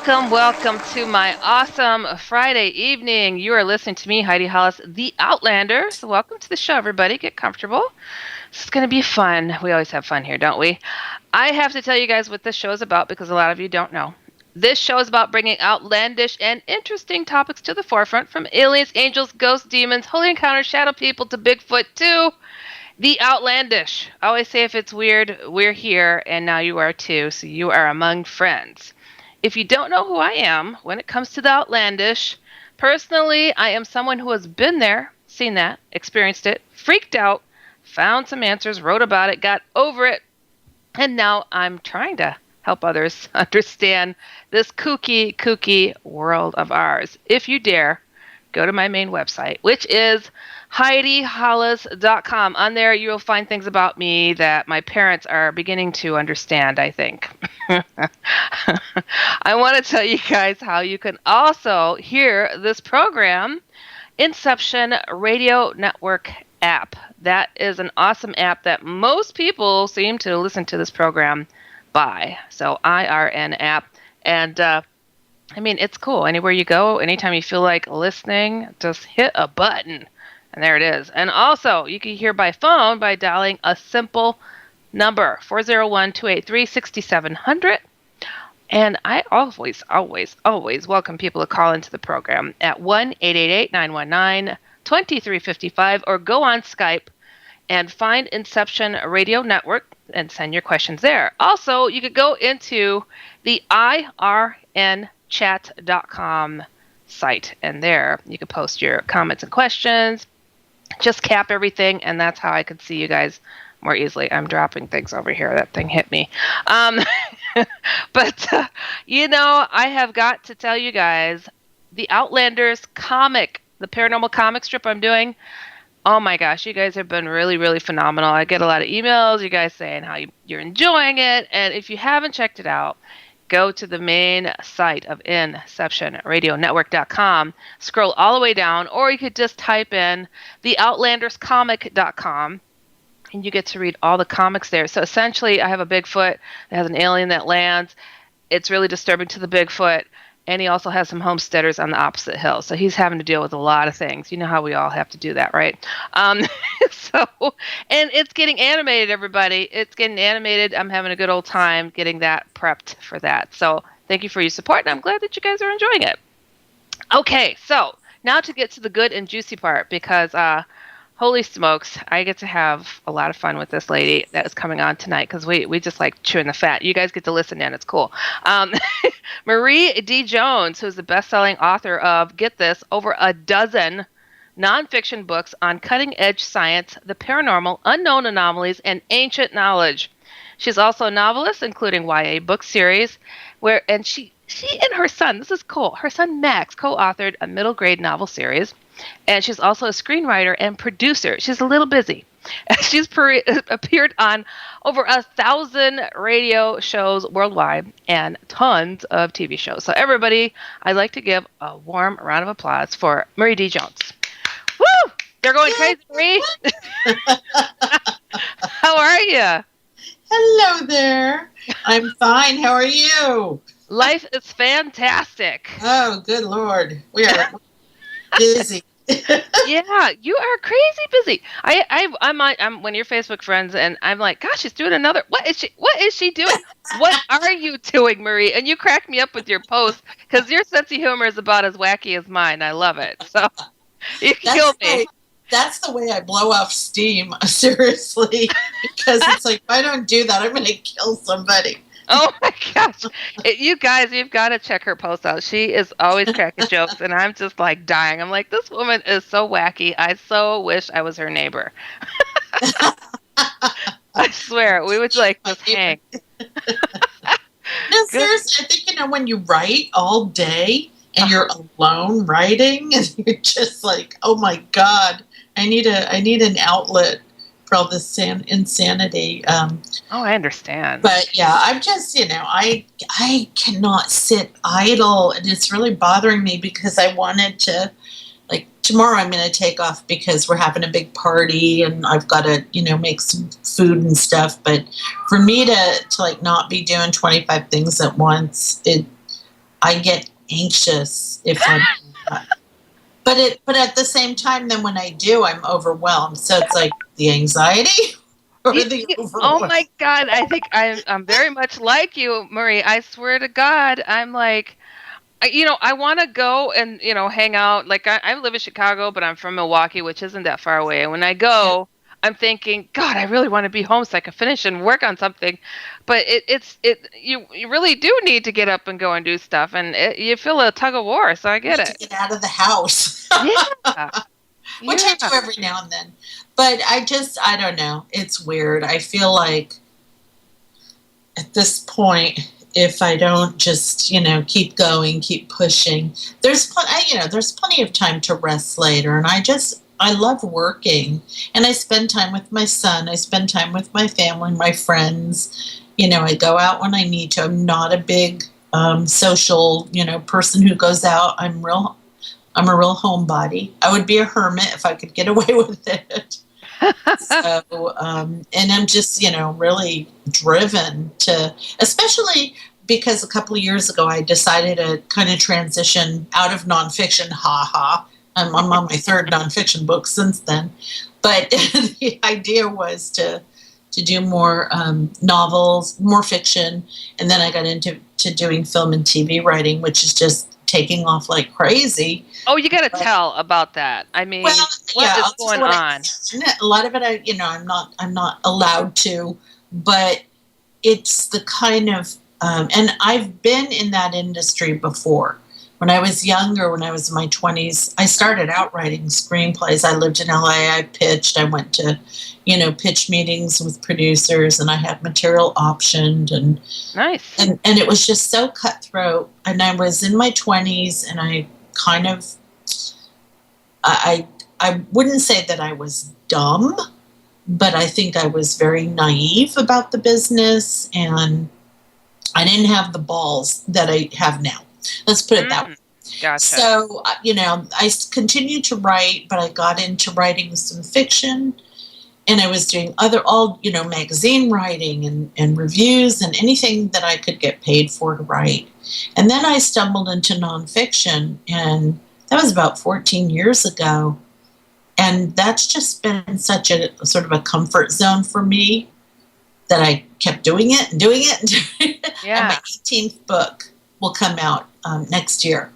welcome to my awesome Friday evening. You are listening to me, Heidi Hollis, the Outlander. So welcome to the show, everybody. Get comfortable. This is going to be fun. We always have fun here, don't we? I have to tell you guys what this show is about because a lot of you don't know. This show is about bringing outlandish and interesting topics to the forefront, from aliens, angels, ghosts, demons, holy encounters, shadow people, to Bigfoot, to the outlandish. I always say if it's weird, we're here, and now you are too, so you are among friends. If you don't know who I am when it comes to the outlandish, personally, I am someone who has been there, seen that, experienced it, freaked out, found some answers, wrote about it, got over it, and now I'm trying to help others understand this kooky world of ours. If you dare, go to my main website, which is HeidiHollis.com. On there, you will find things about me that my parents are beginning to understand, I think. I want to tell you guys how you can also hear this program, Inception Radio Network app. That is an awesome app that most people seem to listen to this program by. So IRN app. And it's cool. Anywhere you go, anytime you feel like listening, just hit a button. And there it is. And also, you can hear by phone by dialing a simple number, 401-283-6700. And I always welcome people to call into the program at 1-888-919-2355, or go on Skype and find Inception Radio Network and send your questions there. Also, you could go into the irnchat.com site, and there you can post your comments and questions. Just cap everything, and that's how I could see you guys more easily. I'm dropping things over here. That thing hit me. But I have got to tell you guys, the Outlanders comic, the paranormal comic strip I'm doing, oh my gosh, you guys have been really, really phenomenal. I get a lot of emails, you guys saying how you're enjoying it. And if you haven't checked it out, go to the main site of InceptionRadioNetwork.com, scroll all the way down, or you could just type in theoutlanderscomic.com, and you get to read all the comics there. So essentially, I have a Bigfoot that has an alien that lands. It's really disturbing to the Bigfoot, and he also has some homesteaders on the opposite hill. So he's having to deal with a lot of things. You know how we all have to do that, right? And it's getting animated, everybody. It's getting animated. I'm having a good old time getting that prepped for that. So thank you for your support, and I'm glad that you guys are enjoying it. Okay, so now to get to the good and juicy part, because holy smokes, I get to have a lot of fun with this lady that is coming on tonight, because we just like chewing the fat. You guys get to listen in. It's cool. Marie D. Jones, who's the best-selling author of, get this, over a dozen nonfiction books on cutting-edge science, the paranormal, unknown anomalies, and ancient knowledge. She's also a novelist, including YA book series, and she and her son, this is cool, her son Max co-authored a middle-grade novel series. And she's also a screenwriter and producer. She's a little busy. She's appeared on over 1,000 radio shows worldwide and tons of TV shows. So everybody, I'd like to give a warm round of applause for Marie D. Jones. Woo! They're going crazy, Marie. How are you? Hello there. I'm fine. How are you? Life is fantastic. Oh, good Lord. We are busy. Yeah, you are crazy busy. I'm one of your Facebook friends, and I'm like, gosh, she's doing another. What is she doing? What are you doing, Marie? And you crack me up with your posts, because your sense of humor is about as wacky as mine. I love it. So you kill me. That's the way I blow off steam, seriously, because it's like, if I don't do that, I'm going to kill somebody. Oh my gosh. You guys, you've got to check her posts out. She is always cracking jokes, and I'm just like dying. I'm like, this woman is so wacky. I so wish I was her neighbor. I swear, we would like just hang. No, seriously, I think, when you write all day and you're alone writing, and you're just like, oh my God, I need an outlet for all this insanity. I understand. But yeah, I'm just, I cannot sit idle, and it's really bothering me because I wanted to, like, tomorrow I'm going to take off because we're having a big party and I've got to, make some food and stuff. But for me to like not be doing 25 things at once, I get anxious if I'm not. But at the same time, then when I do, I'm overwhelmed. So it's like the anxiety or the Oh overwhelm. my God, I think I'm very much like you, Marie. I swear to God, I'm like, I want to go and, hang out. Like I live in Chicago, but I'm from Milwaukee, which isn't that far away. And when I go, I'm thinking, God, I really want to be home so I can finish and work on something. But you really do need to get up and go and do stuff, and you feel a tug of war. So I get Need to it. get out of the house, Yeah, which I do yeah. every now and then. But I don't know. It's weird. I feel like at this point, if I don't just, keep going, keep pushing, there's plenty of time to rest later. And I love working, and I spend time with my son. I spend time with my family, my friends. I go out when I need to. I'm not a big social, person who goes out. I'm a real homebody. I would be a hermit if I could get away with it. So, and I'm just, really driven to, especially because a couple of years ago, I decided to kind of transition out of nonfiction. Ha ha. I'm on my third nonfiction book since then. But the idea was to do more novels, more fiction. And then I got into doing film and TV writing, which is just taking off like crazy. Oh, you got to tell about that. I mean, Well, what is going on? A lot of it, I'm not allowed to, but it's the kind of, and I've been in that industry before. When I was younger, when I was in my 20s, I started out writing screenplays. I lived in LA. I pitched. I went to, pitch meetings with producers, and I had material optioned, and Nice. and it was just so cutthroat. And I was in my 20s, and I kind of, I wouldn't say that I was dumb, but I think I was very naive about the business, and I didn't have the balls that I have now. Let's put it that way. Gotcha. So, I continued to write, but I got into writing some fiction, and I was doing magazine writing and reviews and anything that I could get paid for to write. And then I stumbled into nonfiction, and that was about 14 years ago. And that's just been such a sort of a comfort zone for me that I kept doing it and doing it. And doing it. Yeah. And my 18th book will come out next year.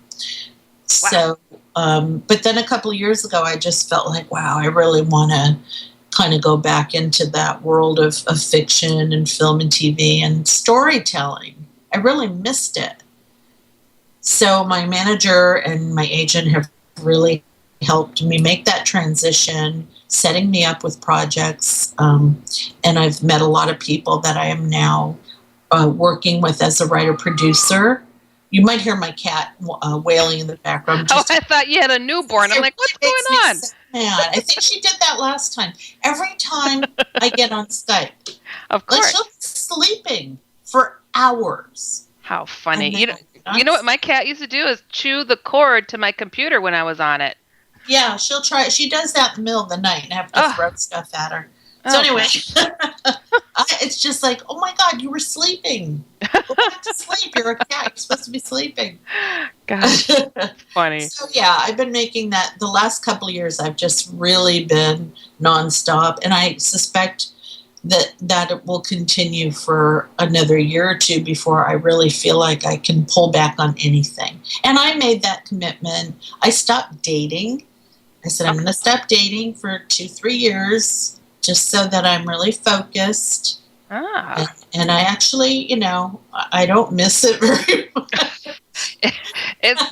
Wow. So, but then a couple of years ago, I just felt like, wow, I really want to kind of go back into that world of fiction and film and TV and storytelling. I really missed it. So my manager and my agent have really helped me make that transition, setting me up with projects. And I've met a lot of people that I am now working with as a writer-producer. You might hear my cat wailing in the background. I thought you had a newborn. I'm like, what's going on? I think she did that last time. Every time I get on Skype, Of course. she'll be sleeping for hours. How funny. You know what my cat used to do is chew the cord to my computer when I was on it. Yeah, she'll try. She does that in the middle of the night, and I have to throw stuff at her. So anyway, it's just like, oh my God, you were sleeping. Go back to sleep. You're a cat. You're supposed to be sleeping. Gosh, that's funny. So yeah, I've been making that the last couple of years. I've just really been nonstop, and I suspect that it will continue for another year or two before I really feel like I can pull back on anything. And I made that commitment. I stopped dating. I said, I'm going to stop dating for 2-3 years just so that I'm really focused. And I actually, I don't miss it very much.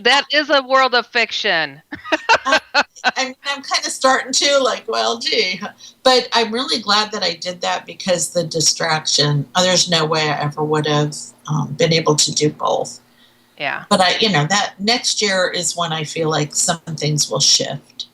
That is a world of fiction. I'm kind of starting to well, gee. But I'm really glad that I did that because the distraction, there's no way I ever would have been able to do both. Yeah. But that next year is when I feel like some things will shift.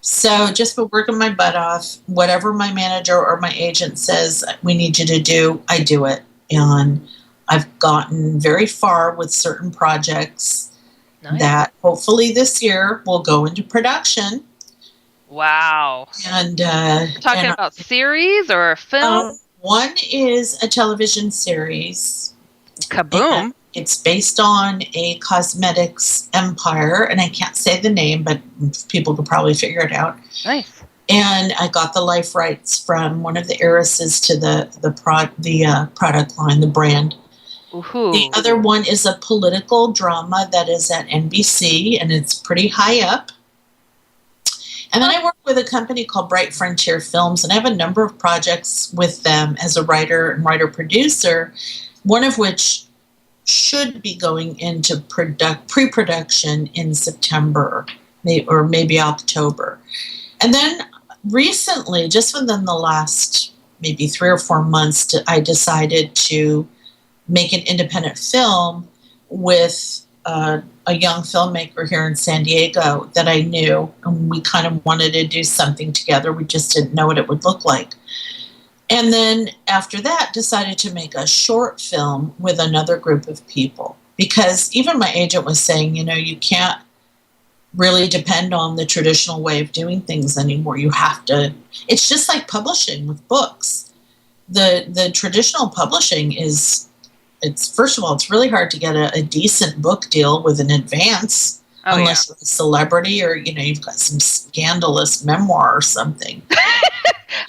So just been working my butt off. Whatever my manager or my agent says we need you to do, I do it. And I've gotten very far with certain projects. Nice. That hopefully this year will go into production. Wow. And talking about series or film? One is a television series. Kaboom. It's based on a cosmetics empire, and I can't say the name, but people could probably figure it out. Nice. And I got the life rights from one of the heiresses to the product line, the brand. Ooh. The other one is a political drama that is at NBC, and it's pretty high up. And then I work with a company called Bright Frontier Films, and I have a number of projects with them as a writer and writer-producer, one of which should be going into pre-production in September or maybe October. And then recently, just within the last maybe 3 or 4 months, I decided to make an independent film with a young filmmaker here in San Diego that I knew, and we kind of wanted to do something together. We just didn't know what it would look like. And then after that, decided to make a short film with another group of people, because even my agent was saying, you can't really depend on the traditional way of doing things anymore. You have to, it's just like publishing with books. The traditional publishing first of all, it's really hard to get a decent book deal with an advance, unless you're a celebrity or, you've got some scandalous memoir or something.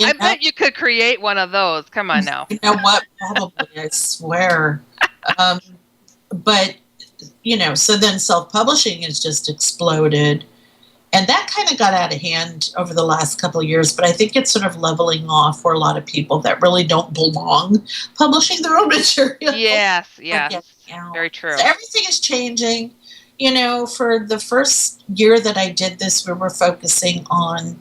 I bet you could create one of those. Come on now. You know what? Probably, I swear. But, so then self-publishing has just exploded. And that kind of got out of hand over the last couple of years, but I think it's sort of leveling off for a lot of people that really don't belong publishing their own material. Yes. Very true. So everything is changing. For the first year that I did this, we were focusing on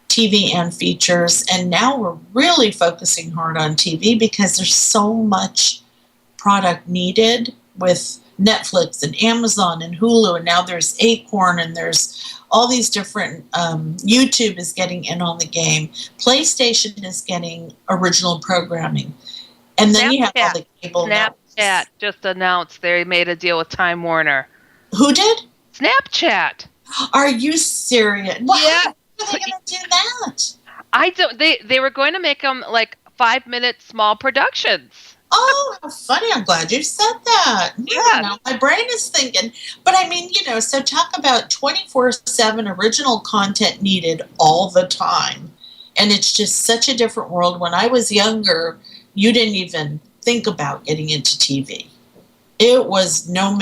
TV and features, and now we're really focusing hard on TV because there's so much product needed with Netflix and Amazon and Hulu, and now there's Acorn, and there's all these different, YouTube is getting in on the game. PlayStation is getting original programming. And then you have all the cable networks. Snapchat just announced they made a deal with Time Warner. Who did? Snapchat. Are you serious? Well, yeah. How are they going to do that? I don't. They were going to make them like 5-minute small productions. Oh, how funny. I'm glad you said that. Yeah. Now my brain is thinking. But I mean, so talk about 24/7 original content needed all the time. And it's just such a different world. When I was younger, you didn't even think about getting into TV. It was no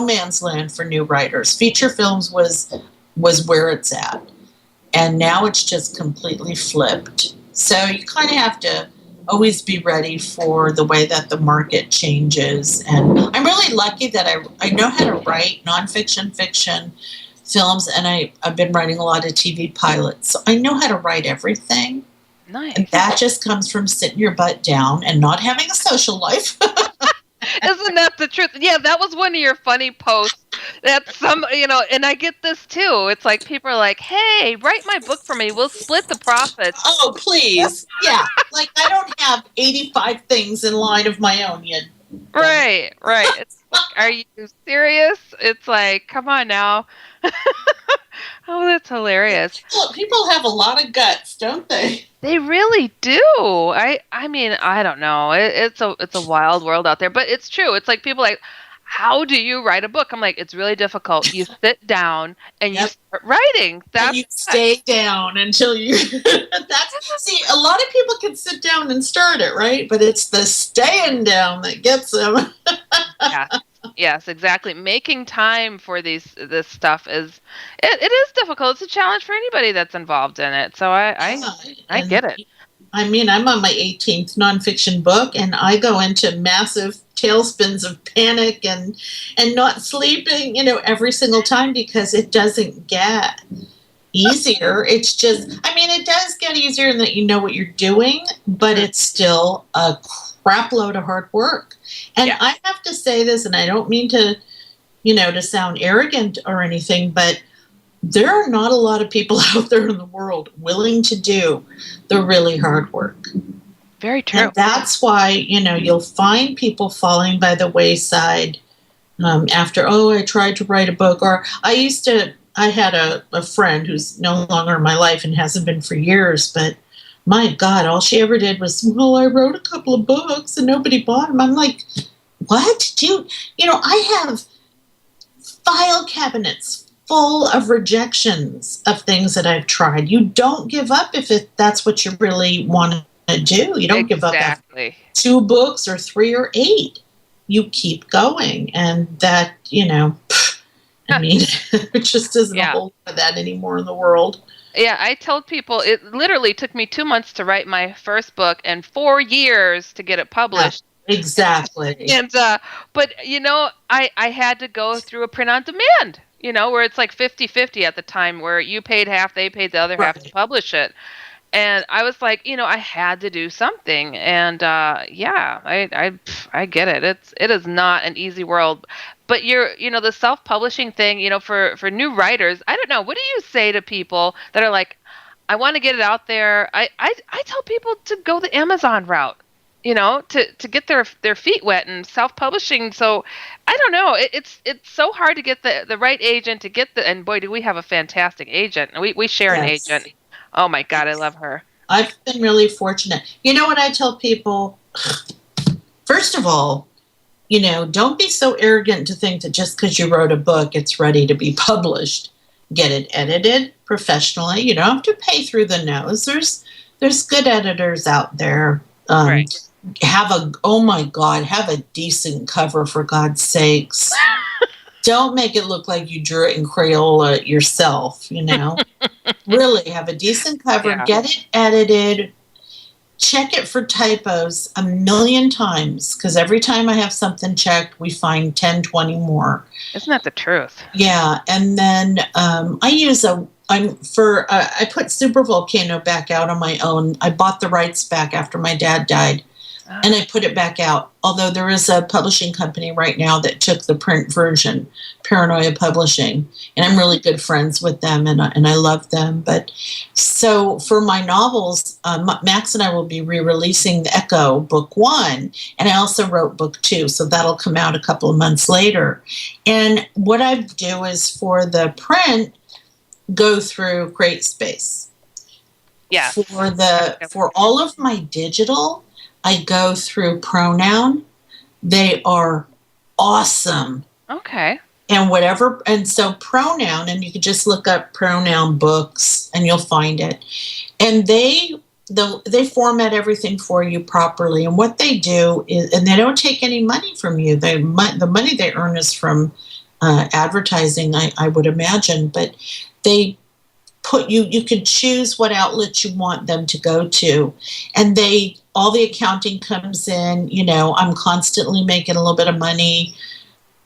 man's land for new writers. Feature films was where it's at. And now it's just completely flipped. So you kind of have to always be ready for the way that the market changes. And I'm really lucky that I know how to write nonfiction, fiction, films, and I've been writing a lot of TV pilots. So I know how to write everything. Nice. And that just comes from sitting your butt down and not having a social life. Isn't that the truth? Yeah, that was one of your funny posts. That and I get this too. It's like people are like, "Hey, write my book for me. We'll split the profits." Oh, please. Yeah. Like I don't have 85 things in line of my own yet. Right. It's like, are you serious? It's like, come on now. Oh, that's hilarious. People have a lot of guts, don't they? They really do. I mean, I don't know. It's a wild world out there, but it's true. It's like people are like, how do you write a book? I'm like, it's really difficult. You sit down and you start writing. And you stay down until you. See, a lot of people can sit down and start it, right? But it's the staying down that gets them. Yeah. Yes, exactly. Making time for this stuff it is difficult. It's a challenge for anybody that's involved in it. So I get it. I mean, I'm on my 18th nonfiction book, and I go into massive tailspins of panic and not sleeping, every single time because it doesn't get easier. It's just, I mean, it does get easier in that you know what you're doing, but it's still a crap load of hard work. And yeah. I have to say this, and I don't mean to, to sound arrogant or anything, but there are not a lot of people out there in the world willing to do the really hard work. Very true. And that's why, you'll find people falling by the wayside after, I tried to write a book. Or I had a friend who's no longer in my life and hasn't been for years, but my God, all she ever did was, I wrote a couple of books and nobody bought them. I'm like, what? I have file cabinets full of rejections of things that I've tried. You don't give up if that's what you really want to do. You don't give up after 2 books or 3 or 8. You keep going. And that, I mean, it just isn't a whole lot of that anymore in the world. Yeah, I told people it literally took me 2 months to write my first book and 4 years to get it published. Yeah, exactly. And but I had to go through a print on demand, where it's like 50-50 at the time, where you paid half, they paid the other half to publish it. And I was like, I had to do something. And I get it. It is not an easy world. But the self-publishing thing, for new writers, I don't know. What do you say to people that are like, I want to get it out there? I tell people to go the Amazon route, to get their feet wet and self-publishing. So I don't know. It's so hard to get the right agent, and boy, do we have a fantastic agent. We share an agent. Oh my God, I love her. I've been really fortunate. You know what I tell people? First of all, don't be so arrogant to think that just because you wrote a book, it's ready to be published. Get it edited professionally. You don't have to pay through the nose. There's good editors out there. Right. Have a decent cover, for God's sakes. Don't make it look like you drew it in Crayola yourself, Really, have a decent cover, get it edited, check it for typos 1,000,000 times, because every time I have something checked, we find 10, 20 more. Isn't that the truth? Yeah, and then I put Super Volcano back out on my own. I bought the rights back after my dad died. And I put it back out, although there is a publishing company right now that took the print version, Paranoia Publishing, and I'm really good friends with them, and I love them. But so for my novels, Max and I will be re-releasing The Echo, Book 1, and I also wrote Book 2, so that'll come out a couple of months later. And what I do is, for the print, go through CreateSpace. Yeah. For all of my digital, I go through Pronoun. They are awesome. Okay. And so Pronoun, and you can just look up Pronoun books and you'll find it. And they format everything for you properly. And what they do is, and they don't take any money from you. The money they earn is from advertising, I would imagine, but they you can choose what outlet you want them to go to, and all the accounting comes in. I'm constantly making a little bit of money,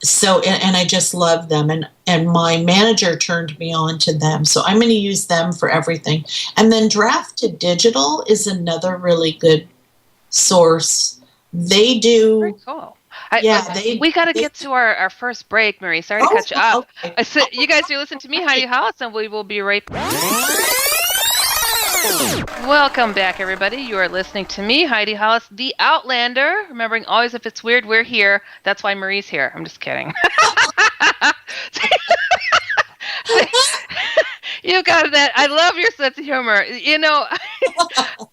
so and I just love them, and my manager turned me on to them, so I'm going to use them for everything. And then Draft to Digital is another really good source. They do. Very cool. We got to get to our first break, Marie. Sorry to cut you off. Okay. You guys are listening to me, Heidi Hollis, and we will be right back. Welcome back, everybody. You are listening to me, Heidi Hollis, the Outlander. Remembering always, if it's weird, we're here. That's why Marie's here. I'm just kidding. You got that. I love your sense of humor.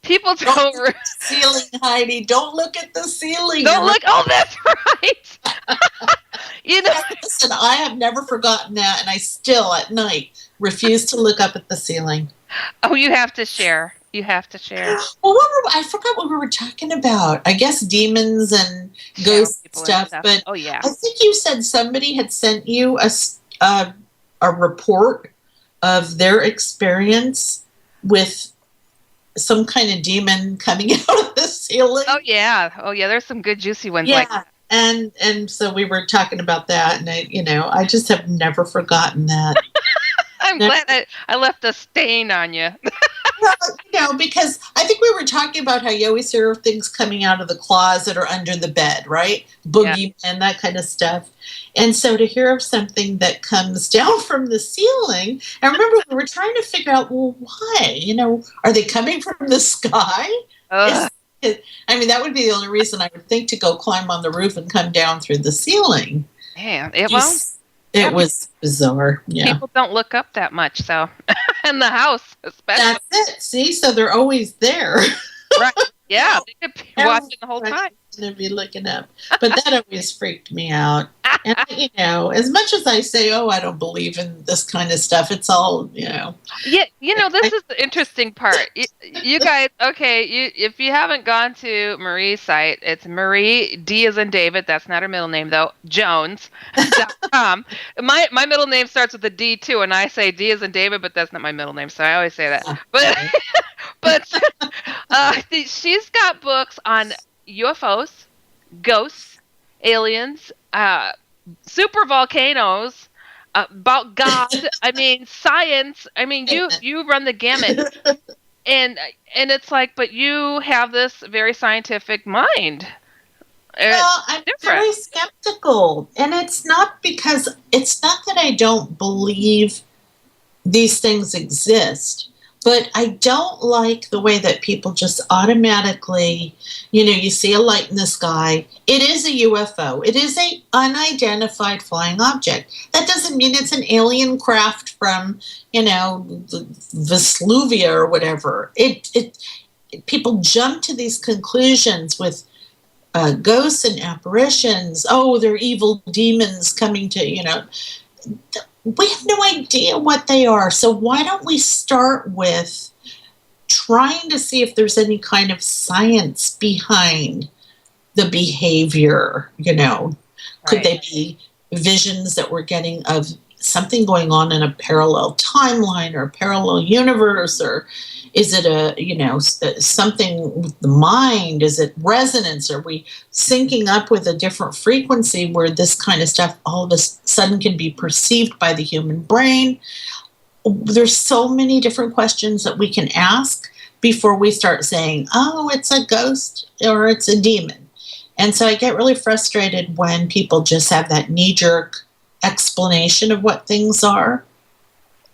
People don't look at the ceiling, Heidi. Don't look at the ceiling. Don't look. Oh, that's right. Listen, I have never forgotten that, and I still at night refuse to look up at the ceiling. Oh, you have to share. Well, I forgot what we were talking about. I guess demons and ghost stuff. But oh yeah, I think you said somebody had sent you a report of their experience with some kind of demon coming out of the ceiling. Oh yeah. There's some good juicy ones. Yeah. Like that. And so we were talking about that, and I just have never forgotten that. I'm glad I left a stain on you. Well, because I think we were talking about how you always hear of things coming out of the closet or under the bed, right? Boogeyman, that kind of stuff. And so to hear of something that comes down from the ceiling, I remember we were trying to figure out, well, why? Are they coming from the sky? I mean, that would be the only reason I would think to go climb on the roof and come down through the ceiling. Man, it was bizarre. Yeah. People don't look up that much, so in the house, especially. That's it. See, so they're always there. Right. Yeah, they could be watching the whole time. going to be looking up. But that always freaked me out. And, as much as I say, I don't believe in this kind of stuff, it's all, Yeah, this is the interesting part. You guys, okay, if you haven't gone to Marie's site, it's Marie, D as in David, that's not her middle name though, Jones.com. My middle name starts with a D too, and I say D as in David, but that's not my middle name, so I always say that. But she's got books on UFOs, ghosts, aliens, super volcanoes, about God. I mean, science. I mean, you run the gamut, and it's like, but you have this very scientific mind. Well, I'm very skeptical, and it's not that I don't believe these things exist. But I don't like the way that people just automatically, you see a light in the sky. It is a UFO. It is an unidentified flying object. That doesn't mean it's an alien craft from, Vesluvia or whatever. People jump to these conclusions with ghosts and apparitions. Oh, they're evil demons coming to, we have no idea what they are. So why don't we start with trying to see if there's any kind of science behind the behavior, Could they be visions that we're getting of something going on in a parallel timeline or a parallel universe, or is it something with the mind? Is it resonance? Are we syncing up with a different frequency where this kind of stuff all of a sudden can be perceived by the human brain? There's so many different questions that we can ask before we start saying, oh, it's a ghost or it's a demon. And so I get really frustrated when people just have that knee-jerk explanation of what things are.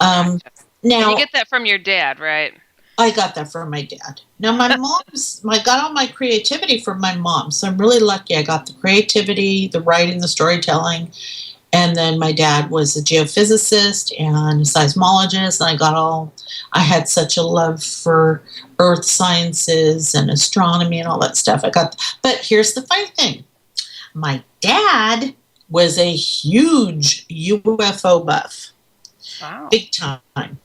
Now, you get that from your dad, right? I got that from my dad. Now, my I got all my creativity from my mom, so I'm really lucky. I got the creativity, the writing, the storytelling, and then my dad was a geophysicist and a seismologist, and I had such a love for earth sciences and astronomy and all that stuff. But here's the funny thing. My dad was a huge UFO buff. Wow. Big time.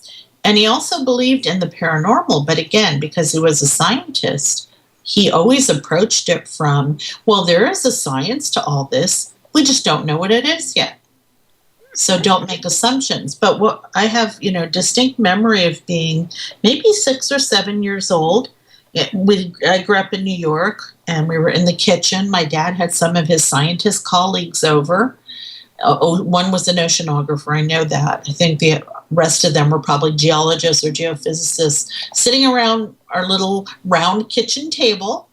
And he also believed in the paranormal, but again, because he was a scientist, he always approached it from, well, there is a science to all this. We just don't know what it is yet. So don't make assumptions. But what I have, distinct memory of being maybe 6 or 7 years old. I grew up in New York, and we were in the kitchen. My dad had some of his scientist colleagues over. One was an oceanographer, I know that. I think the rest of them were probably geologists or geophysicists, sitting around our little round kitchen table.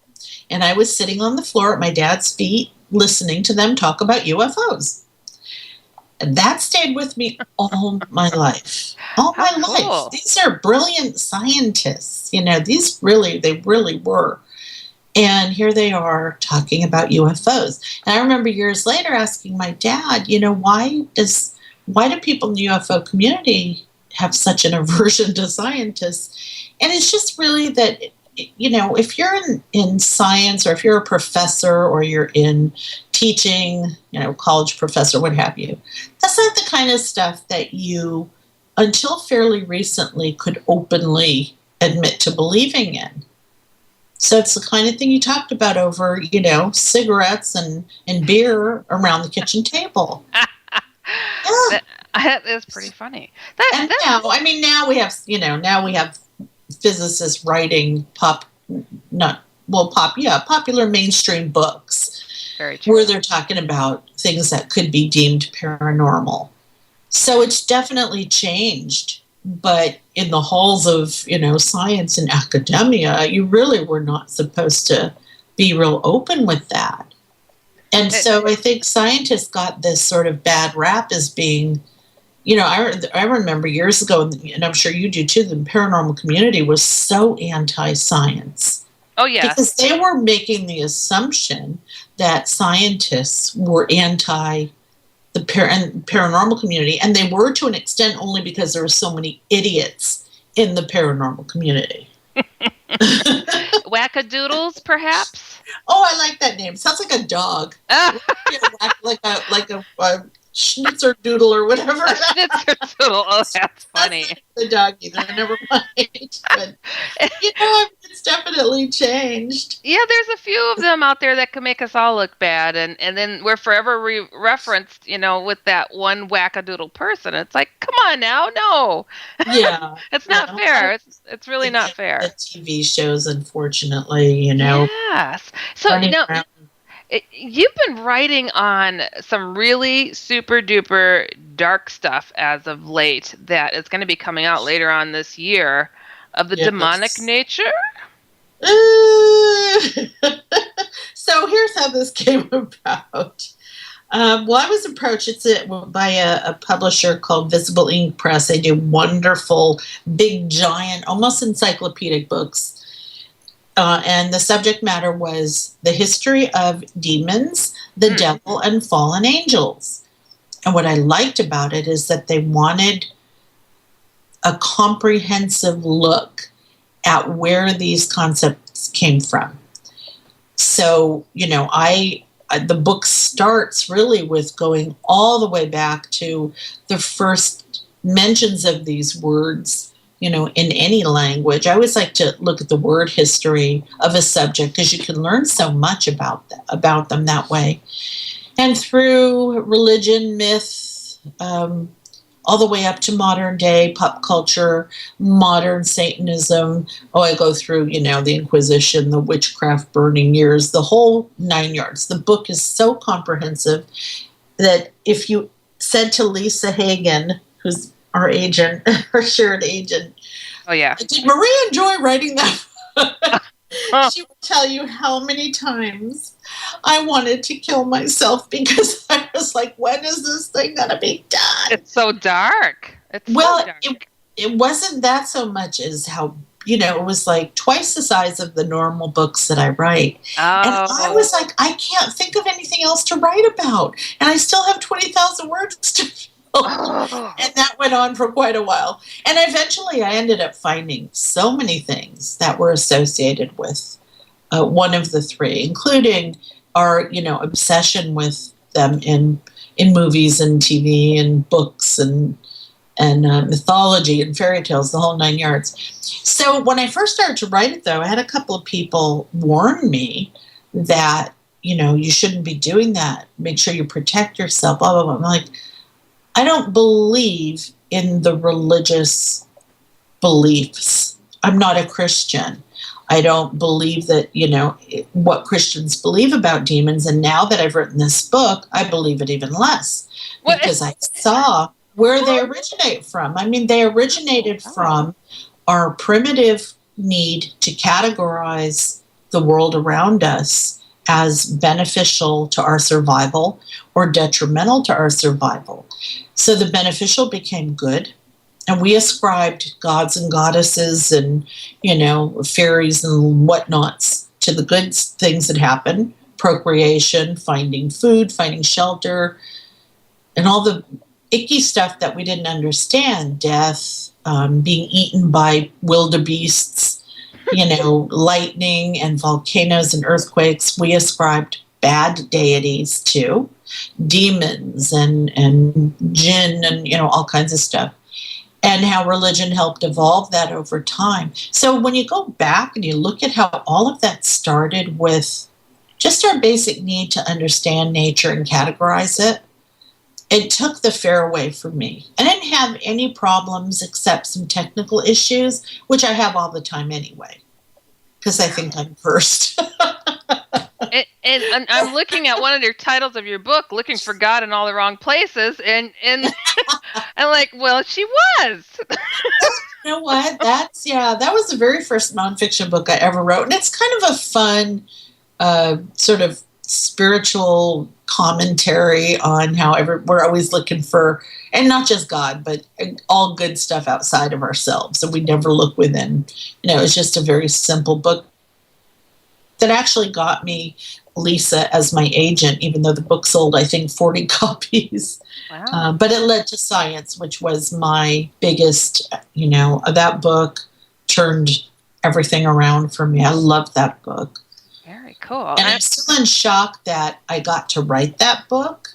And I was sitting on the floor at my dad's feet, listening to them talk about UFOs. And that stayed with me all my life. All my life. These are brilliant scientists. They really were. And here they are talking about UFOs. And I remember years later asking my dad, why do people in the UFO community have such an aversion to scientists? And it's just really that, if you're in science, or if you're a professor, or you're in teaching, college professor, what have you, that's not the kind of stuff that you, until fairly recently, could openly admit to believing in. So it's the kind of thing you talked about over, cigarettes and beer around the kitchen table. Yeah. That is pretty funny. Now we have physicists writing popular mainstream books. Very true. Where they're talking about things that could be deemed paranormal. So it's definitely changed. But in the halls of, science and academia, you really were not supposed to be real open with that. And so I think scientists got this sort of bad rap as being, I remember years ago, and I'm sure you do too, the paranormal community was so anti-science. Oh, yeah. Because they were making the assumption that scientists were anti the paranormal community, and they were to an extent only because there were so many idiots in the paranormal community. Wackadoodles, perhaps? Oh, I like that name. Sounds like a dog. Like a schnitzer doodle or whatever. Schnitzer doodle. Oh, that's funny. That's not the dog either. Never mind. But, it's definitely changed. Yeah, there's a few of them out there that can make us all look bad, and then we're forever referenced, with that one wackadoodle person. It's like, come on now, no. Yeah. It's not fair. It's really not fair. The TV shows, unfortunately, Yes. So, you've been writing on some really super duper dark stuff as of late that is going to be coming out later on this year of the demonic nature. So here's how this came about. Well, I was approached by a publisher called Visible Ink Press. They do wonderful, big, giant, almost encyclopedic books. And the subject matter was the history of demons, the devil, and fallen angels. And what I liked about it is that they wanted a comprehensive look at where these concepts came from. So, the book starts really with going all the way back to the first mentions of these words, in any language. I always like to look at the word history of a subject because you can learn so much about them that way. And through religion, myth, all the way up to modern day pop culture, modern Satanism. Oh, I go through, the Inquisition, the witchcraft burning years, the whole 9 yards. The book is so comprehensive that if you said to Lisa Hagen, who's our agent, our shared agent, oh yeah, did Maria enjoy writing that? She would tell you how many times I wanted to kill myself because I was like, when is this thing going to be done? It's so dark. It wasn't that so much as how, it was like twice the size of the normal books that I write. Oh. And I was like, I can't think of anything else to write about. And I still have 20,000 words to fill. And that went on for quite a while. And eventually I ended up finding so many things that were associated with one of the three, including our, obsession with them in movies and TV and books and mythology and fairy tales, the whole 9 yards. So when I first started to write it, though, I had a couple of people warn me that, you shouldn't be doing that. Make sure you protect yourself, blah, blah, blah. I'm like, I don't believe in the religious beliefs. I'm not a Christian. I don't believe that, what Christians believe about demons. And now that I've written this book, I believe it even less because I saw where they originate from. I mean, they originated from our primitive need to categorize the world around us as beneficial to our survival or detrimental to our survival. So the beneficial became good, and we ascribed gods and goddesses and, fairies and whatnots to the good things that happen, procreation, finding food, finding shelter, and all the icky stuff that we didn't understand, death, being eaten by wildebeests, lightning and volcanoes and earthquakes. We ascribed bad deities to, demons and jinn and, all kinds of stuff, and how religion helped evolve that over time. So when you go back and you look at how all of that started with just our basic need to understand nature and categorize it, it took the fear away from me. I didn't have any problems except some technical issues, which I have all the time anyway, because I think I'm first. And I'm looking at one of your titles of your book, Looking for God in All the Wrong Places, and I'm like, well, she was. You know what? That was the very first nonfiction book I ever wrote. And it's kind of a fun sort of spiritual commentary on how we're always looking for, and not just God, but all good stuff outside of ourselves. And we never look within. It's just a very simple book that actually got me Lisa as my agent, even though the book sold, I think, 40 copies. Wow. But it led to Science, which was my biggest, that book turned everything around for me. I loved that book. Very Cool. And I'm still in shock that I got to write that book.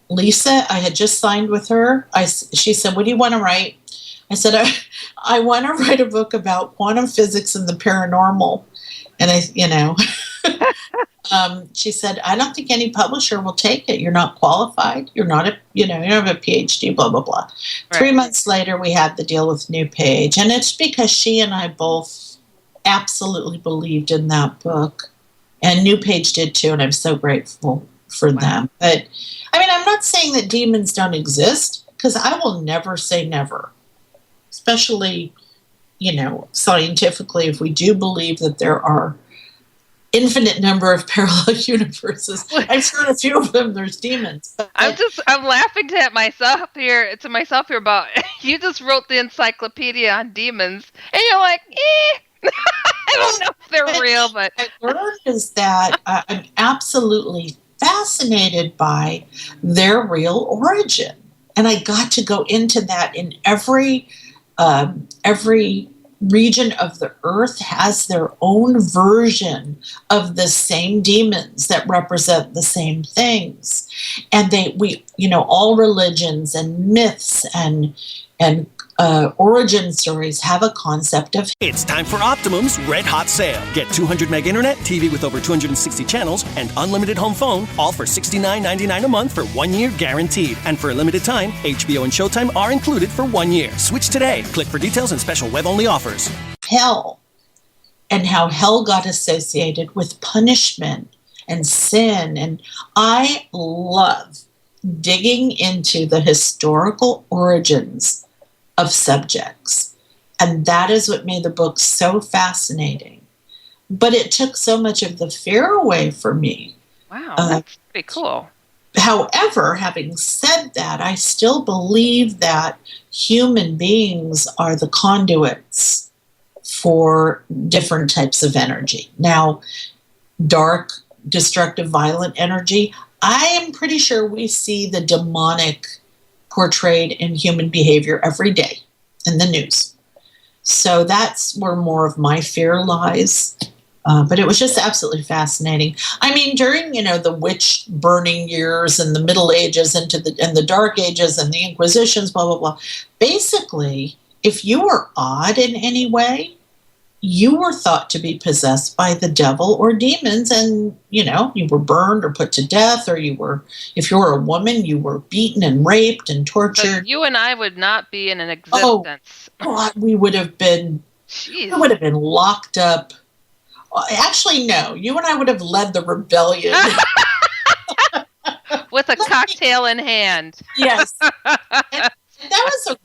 Lisa, I had just signed with her. She said, "What do you want to write?" I said, I want to write a book about quantum physics and the paranormal. And she said, "I don't think any publisher will take it. You're not qualified. You're not you don't have a PhD, blah, blah, blah." Right. 3 months later, we had the deal with New Page. And it's because she and I both absolutely believed in that book. And New Page did too. And I'm so grateful for them. But I mean, I'm not saying that demons don't exist, because I will never say never. Especially, scientifically, if we do believe that there are infinite number of parallel universes. I'm sure in a few of them there's demons. I'm laughing to myself here about you just wrote the encyclopedia on demons, and you're like, I don't know if they're real, but what I learned is that I'm absolutely fascinated by their real origin, and I got to go into that in every region of the earth has their own version of the same demons that represent the same things. And all religions and myths and origin stories have a concept of... It's time for Optimum's Red Hot Sale. Get 200 meg internet, TV with over 260 channels, and unlimited home phone, all for $69.99 a month for 1 year guaranteed. And for a limited time, HBO and Showtime are included for 1 year. Switch today. Click for details and special web-only offers. Hell, and how hell got associated with punishment and sin. And I love digging into the historical origins of subjects. And that is what made the book so fascinating. But it took so much of the fear away from me. Wow, that's pretty cool. However, having said that, I still believe that human beings are the conduits for different types of energy. Now, dark, destructive, violent energy, I am pretty sure we see the demonic portrayed in human behavior every day in the news. So that's where more of my fear lies. But it was just absolutely fascinating. I mean, during, the witch burning years and the Middle Ages and the Dark Ages and the Inquisitions, blah, blah, blah. Basically, if you were odd in any way, you were thought to be possessed by the devil or demons, and, you were burned or put to death, or if you were a woman, you were beaten and raped and tortured. So you and I would not be in an existence. Oh, we would have been, locked up. Actually, no, you and I would have led the rebellion. With a cocktail in hand. Yes. That was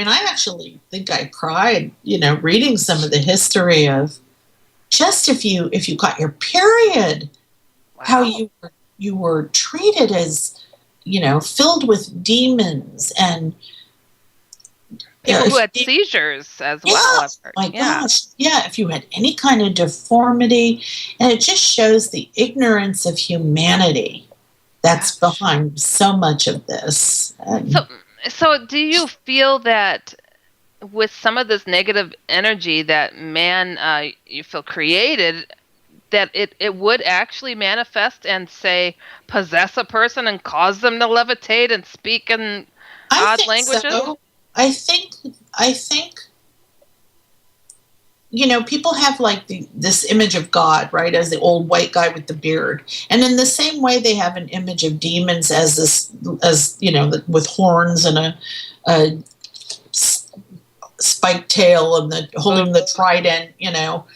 I actually think I cried, reading some of the history of just if you got your period, wow, how you were treated as, filled with demons and people who had seizures as well. My gosh. Yeah, if you had any kind of deformity, and it just shows the ignorance of humanity that's behind so much of this. So do you feel that with some of this negative energy that man, you feel created, that it would actually manifest and, say, possess a person and cause them to levitate and speak in odd languages? So. I think people have this image of God, right, as the old white guy with the beard, and in the same way they have an image of demons as with horns and a spiked tail and holding the trident,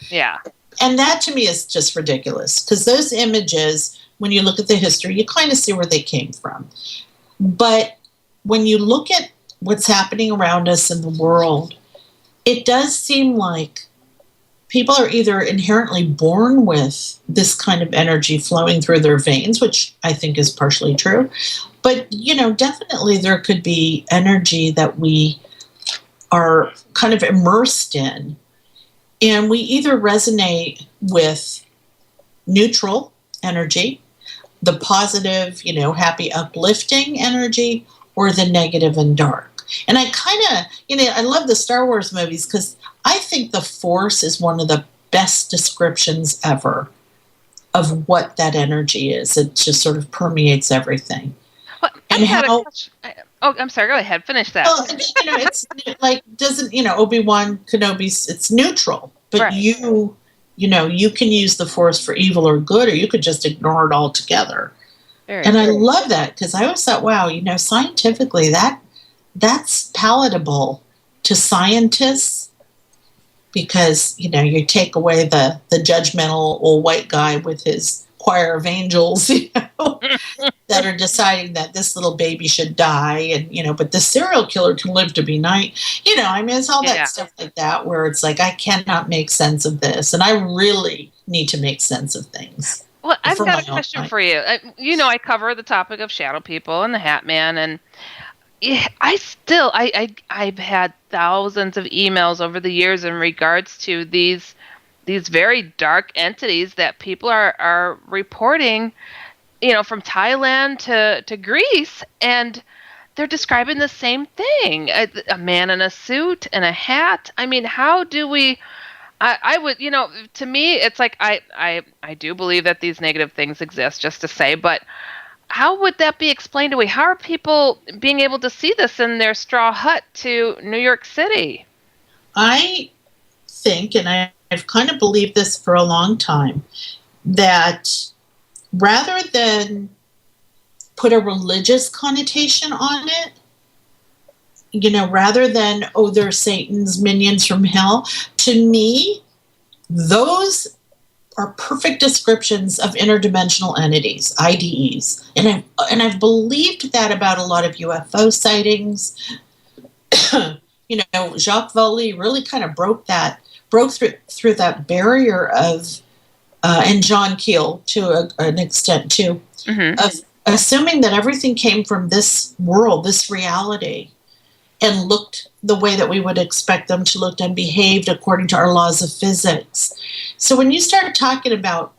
Yeah. And that to me is just ridiculous, because those images, when you look at the history, you kind of see where they came from. But when you look at what's happening around us in the world, it does seem like people are either inherently born with this kind of energy flowing through their veins, which I think is partially true. But, definitely there could be energy that we are kind of immersed in. And we either resonate with neutral energy, the positive, happy, uplifting energy, or the negative and dark. And I kind of, I love the Star Wars movies because I think the Force is one of the best descriptions ever of what that energy is. It just sort of permeates everything. Well, And how... I'm sorry. Go ahead. Finish that. Well, it's like, doesn't, Obi-Wan Kenobi's, it's neutral, but Right. you can use the Force for evil or good, or you could just ignore it altogether. And I love that, because I always thought, wow, scientifically that's palatable to scientists, because, you take away the judgmental old white guy with his choir of angels, that are deciding that this little baby should die, and, but the serial killer can live to be 9. It's all that stuff like that, where it's like, I cannot make sense of this, and I really need to make sense of things. Well, I've got a question for you. I cover the topic of shadow people and the Hat Man, and I've had thousands of emails over the years in regards to these very dark entities that people are reporting, from Thailand to Greece, and they're describing the same thing: a man in a suit and a hat. I mean, how do we? I would, to me, it's like I do believe that these negative things exist, just to say, but how would that be explained away? How are people being able to see this in their straw hut to New York City? I think, and I've kind of believed this for a long time, that rather than put a religious connotation on it, rather than, they're Satan's minions from hell, to me, those are perfect descriptions of interdimensional entities, IDEs. And I've believed that about a lot of UFO sightings. Jacques Vallée really kind of broke through that barrier of, and John Keel to an extent too, of assuming that everything came from this world, this reality, and looked the way that we would expect them to look and behaved according to our laws of physics. So when you start talking about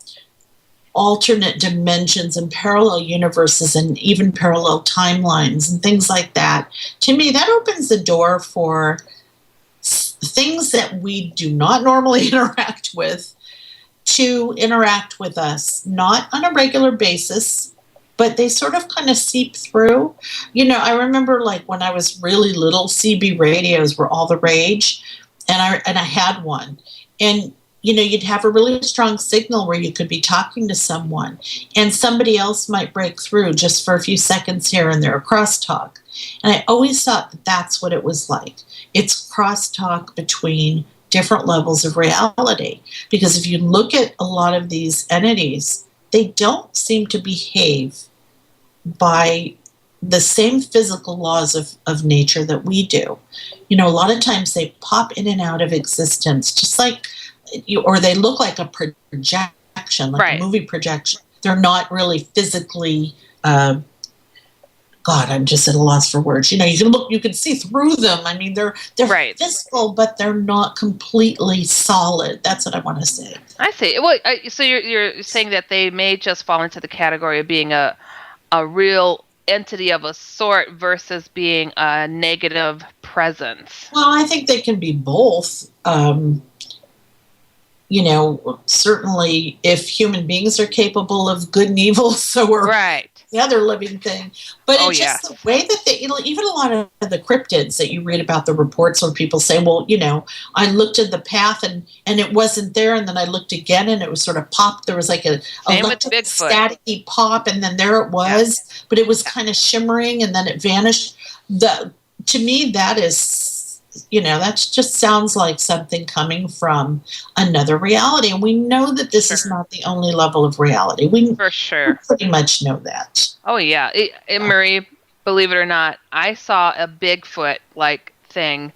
alternate dimensions and parallel universes and even parallel timelines and things like that, to me, that opens the door for things that we do not normally interact with to interact with us, not on a regular basis, but they sort of kind of seep through. I remember, like, when I was really little, CB radios were all the rage, and I had one. And, you'd have a really strong signal where you could be talking to someone, and somebody else might break through just for a few seconds here and there, crosstalk. And I always thought that that's what it was like. It's crosstalk between different levels of reality. Because if you look at a lot of these entities, they don't seem to behave by the same physical laws of nature that we do. A lot of times they pop in and out of existence, just like, or they look like a projection, like a movie projection. They're not really physically, God, I'm just at a loss for words. You can see through them. I mean, they're physical, but they're not completely solid. That's what I want to say. I see. Well, so you're saying that they may just fall into the category of being a real entity of a sort versus being a negative presence. Well, I think they can be both. Certainly if human beings are capable of good and evil, so are the other living thing. But it's just the way that they, even a lot of the cryptids that you read about, the reports where people say, well, I looked at the path and it wasn't there, and then I looked again and it was sort of popped. There was like a electric staticky pop, and then there it was, but it was kind of shimmering and then it vanished. To me, that is, that just sounds like something coming from another reality. And we know that this is not the only level of reality. We pretty much know that. Oh, yeah. Marie, believe it or not, I saw a Bigfoot-like thing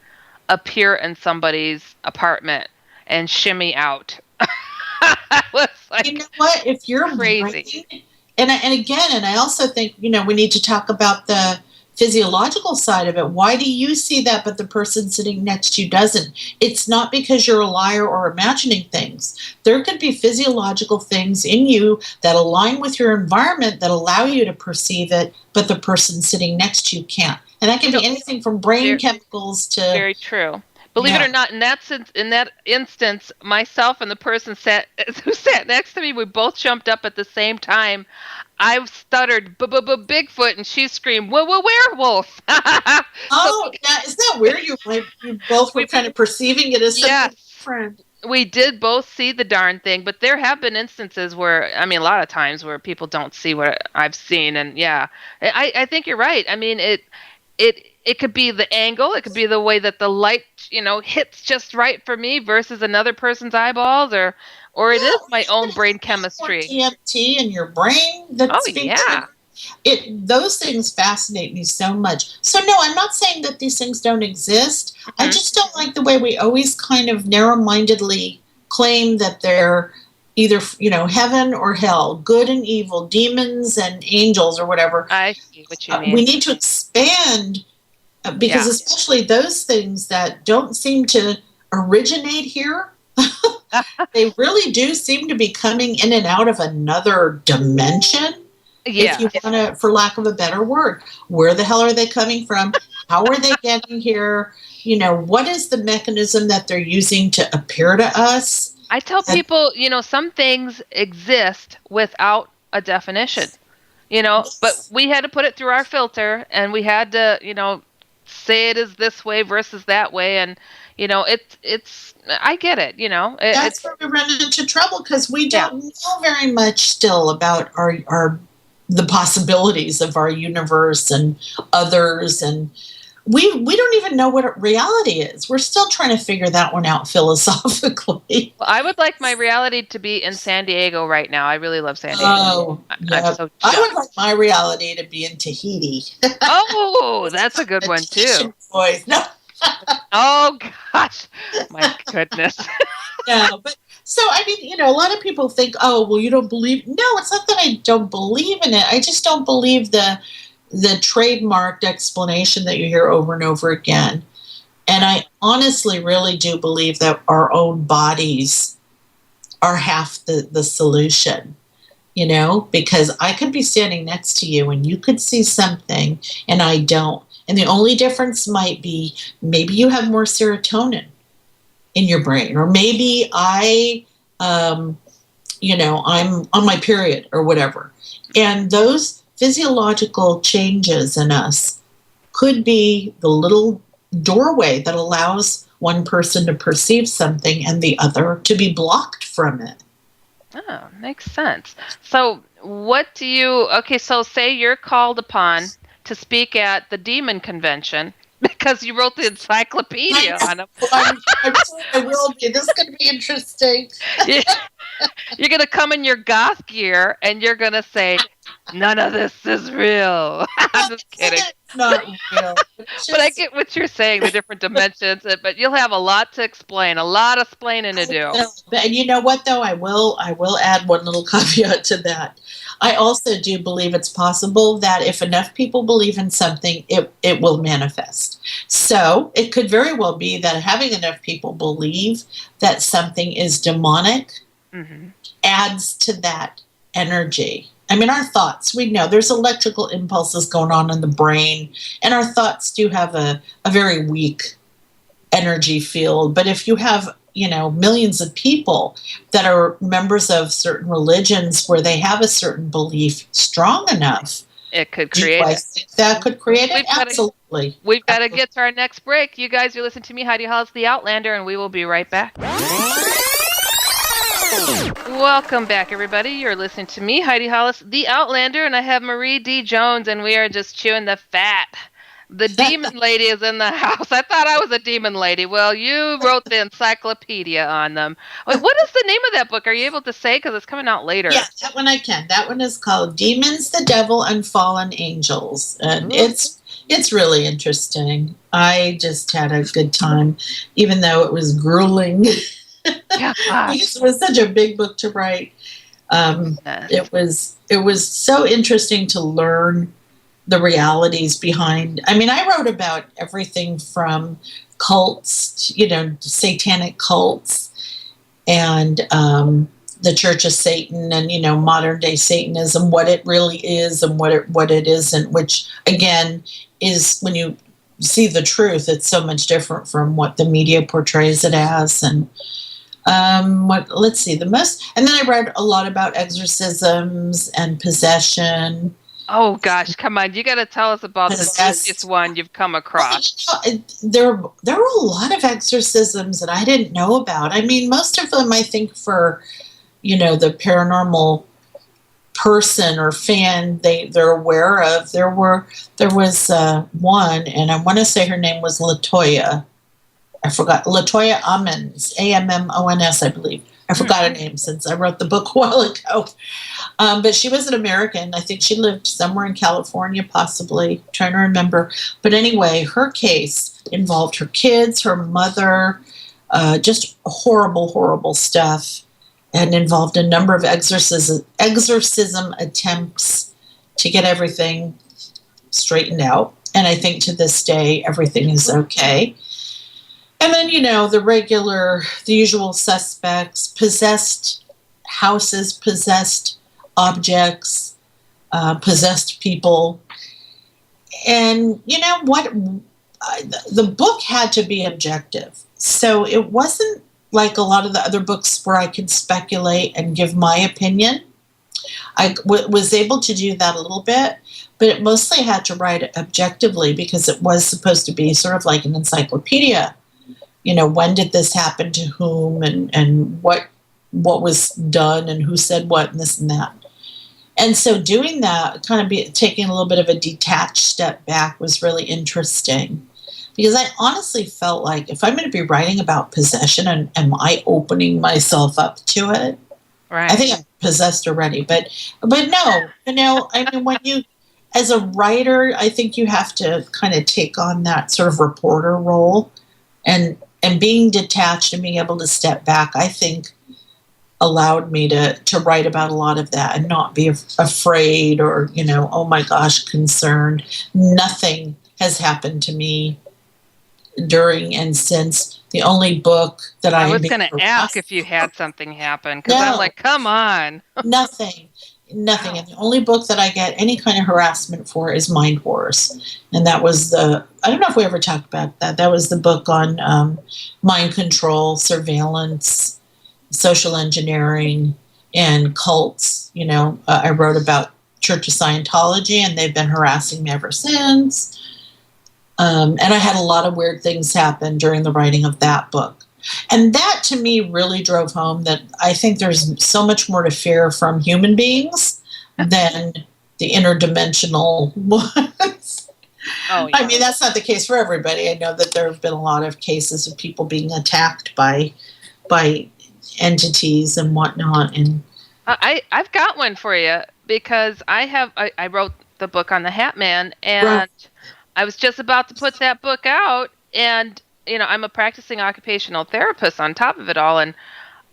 appear in somebody's apartment and shimmy out. I was like, you know what? If you're crazy. And I also think, we need to talk about the physiological side of it. Why do you see that but the person sitting next to you doesn't? It's not because you're a liar or imagining things. There could be physiological things in you that align with your environment that allow you to perceive it, but the person sitting next to you can't. And that can be anything from brain chemicals to... Very true. Believe it or not, in that instance, myself and the person who sat next to me, we both jumped up at the same time. I stuttered, Bigfoot, and she screamed, werewolf. Oh, yeah, isn't that weird? You both were kind of perceiving it as something different. We did both see the darn thing, but there have been instances where, I mean, a lot of times where people don't see what I've seen, and yeah, I think you're right. I mean, it could be the angle, it could be the way that the light, hits just right for me versus another person's eyeballs, or it is my own brain chemistry. DMT in your brain. Those things fascinate me so much. So no, I'm not saying that these things don't exist. Mm-hmm. I just don't like the way we always kind of narrow-mindedly claim that they're either, heaven or hell, good and evil, demons and angels or whatever. I see what you mean. We need to expand because especially those things that don't seem to originate here, they really do seem to be coming in and out of another dimension. Yeah. If you want to, for lack of a better word, where the hell are they coming from? How are they getting here? What is the mechanism that they're using to appear to us? I tell people, some things exist without a definition, but we had to put it through our filter, and we had to, say it is this way versus that way. And, it's, I get it, That's where we run into trouble because we don't know very much still about the possibilities of our universe and others, and we don't even know what reality is. We're still trying to figure that one out philosophically. Well, I would like my reality to be in San Diego right now. I really love San Diego. Oh, I would like my reality to be in Tahiti. Oh, that's a good one too. Boys. No. Oh gosh, my goodness. No, but so, I mean, a lot of people think, oh, well, you don't believe. No, it's not that I don't believe in it. I just don't believe the trademarked explanation that you hear over and over again. And I honestly really do believe that our own bodies are half the solution, because I could be standing next to you and you could see something and I don't. And the only difference might be maybe you have more serotonin in your brain, or maybe I'm on my period or whatever. And those physiological changes in us could be the little doorway that allows one person to perceive something and the other to be blocked from it. Oh, makes sense. So so say you're called upon to speak at the Demon Convention because you wrote the encyclopedia on them. I'm sure I will be. This is going to be interesting. You're going to come in your goth gear and you're going to say, none of this is real. I'm just kidding. It's not real. But I get what you're saying, the different dimensions, but you'll have a lot to explain, a lot of explaining to do. And you know what, though? I will add one little caveat to that. I also do believe it's possible that if enough people believe in something, it will manifest. So it could very well be that having enough people believe that something is demonic adds to that energy. I mean, our thoughts, we know there's electrical impulses going on in the brain, and our thoughts do have a very weak energy field. But if you have, millions of people that are members of certain religions where they have a certain belief strong enough, it could create it. That could create it? Absolutely. We've got to get to our next break. You guys, you're listening to me, Heidi Hollis, the Outlander, and we will be right back. Welcome back, everybody. You're listening to me, Heidi Hollis, the Outlander, and I have Marie D. Jones, and we are just chewing the fat. The demon lady is in the house. I thought I was a demon lady. Well, you wrote the encyclopedia on them. Wait, what is the name of that book? Are you able to say? Because it's coming out later. Yeah, that one I can. That one is called Demons, the Devil, and Fallen Angels. And it's really interesting. I just had a good time, even though it was grueling. Yeah, it was such a big book to write. It was so interesting to learn the realities behind. I mean, I wrote about everything from cults, satanic cults, and the Church of Satan, and modern day Satanism, what it really is and what it isn't. Which again is when you see the truth. It's so much different from what the media portrays it as. And let's see, and then I read a lot about exorcisms and possession. Oh gosh, come on! You got to tell us about the juiciest one you've come across. There were a lot of exorcisms that I didn't know about. I mean, most of them, I think, for the paranormal person or fan, they're aware of. There was one, and I want to say her name was Latoya. I forgot. Latoya Ammons, Ammons, I believe. I forgot her name since I wrote the book a while ago. But she was an American. I think she lived somewhere in California, possibly. I'm trying to remember. But anyway, her case involved her kids, her mother, just horrible, horrible stuff, and involved a number of exorcism attempts to get everything straightened out. And I think to this day, everything is okay. And then, the usual suspects, possessed houses, possessed objects, possessed people. And you know what? The book had to be objective. So it wasn't like a lot of the other books where I could speculate and give my opinion. I was able to do that a little bit, but it mostly had to write it objectively because it was supposed to be sort of like an encyclopedia. When did this happen to whom, and what was done, and who said what, and this and that. And so doing that, taking a little bit of a detached step back was really interesting, because I honestly felt like if I'm going to be writing about possession, and am I opening myself up to it? Right. I think I'm possessed already, but no, I mean, when you, as a writer, I think you have to kind of take on that sort of reporter role, and being detached and being able to step back, I think, allowed me to write about a lot of that and not be afraid or, oh my gosh, concerned. Nothing has happened to me during and since. The only book that I was going to ask if you had something happen, because I'm like, come on. Nothing. Wow. And the only book that I get any kind of harassment for is Mind Wars. And that was I don't know if we ever talked about that. That was the book on mind control, surveillance, social engineering, and cults. I wrote about Church of Scientology, and they've been harassing me ever since. And I had a lot of weird things happen during the writing of that book. And that, to me, really drove home that I think there's so much more to fear from human beings than the interdimensional ones. Oh, yeah. I mean, that's not the case for everybody. I know that there have been a lot of cases of people being attacked by entities and whatnot. And I've got one for you, because I wrote the book on the Hat Man, and right. I was just about to put that book out, and I'm a practicing occupational therapist on top of it all. And,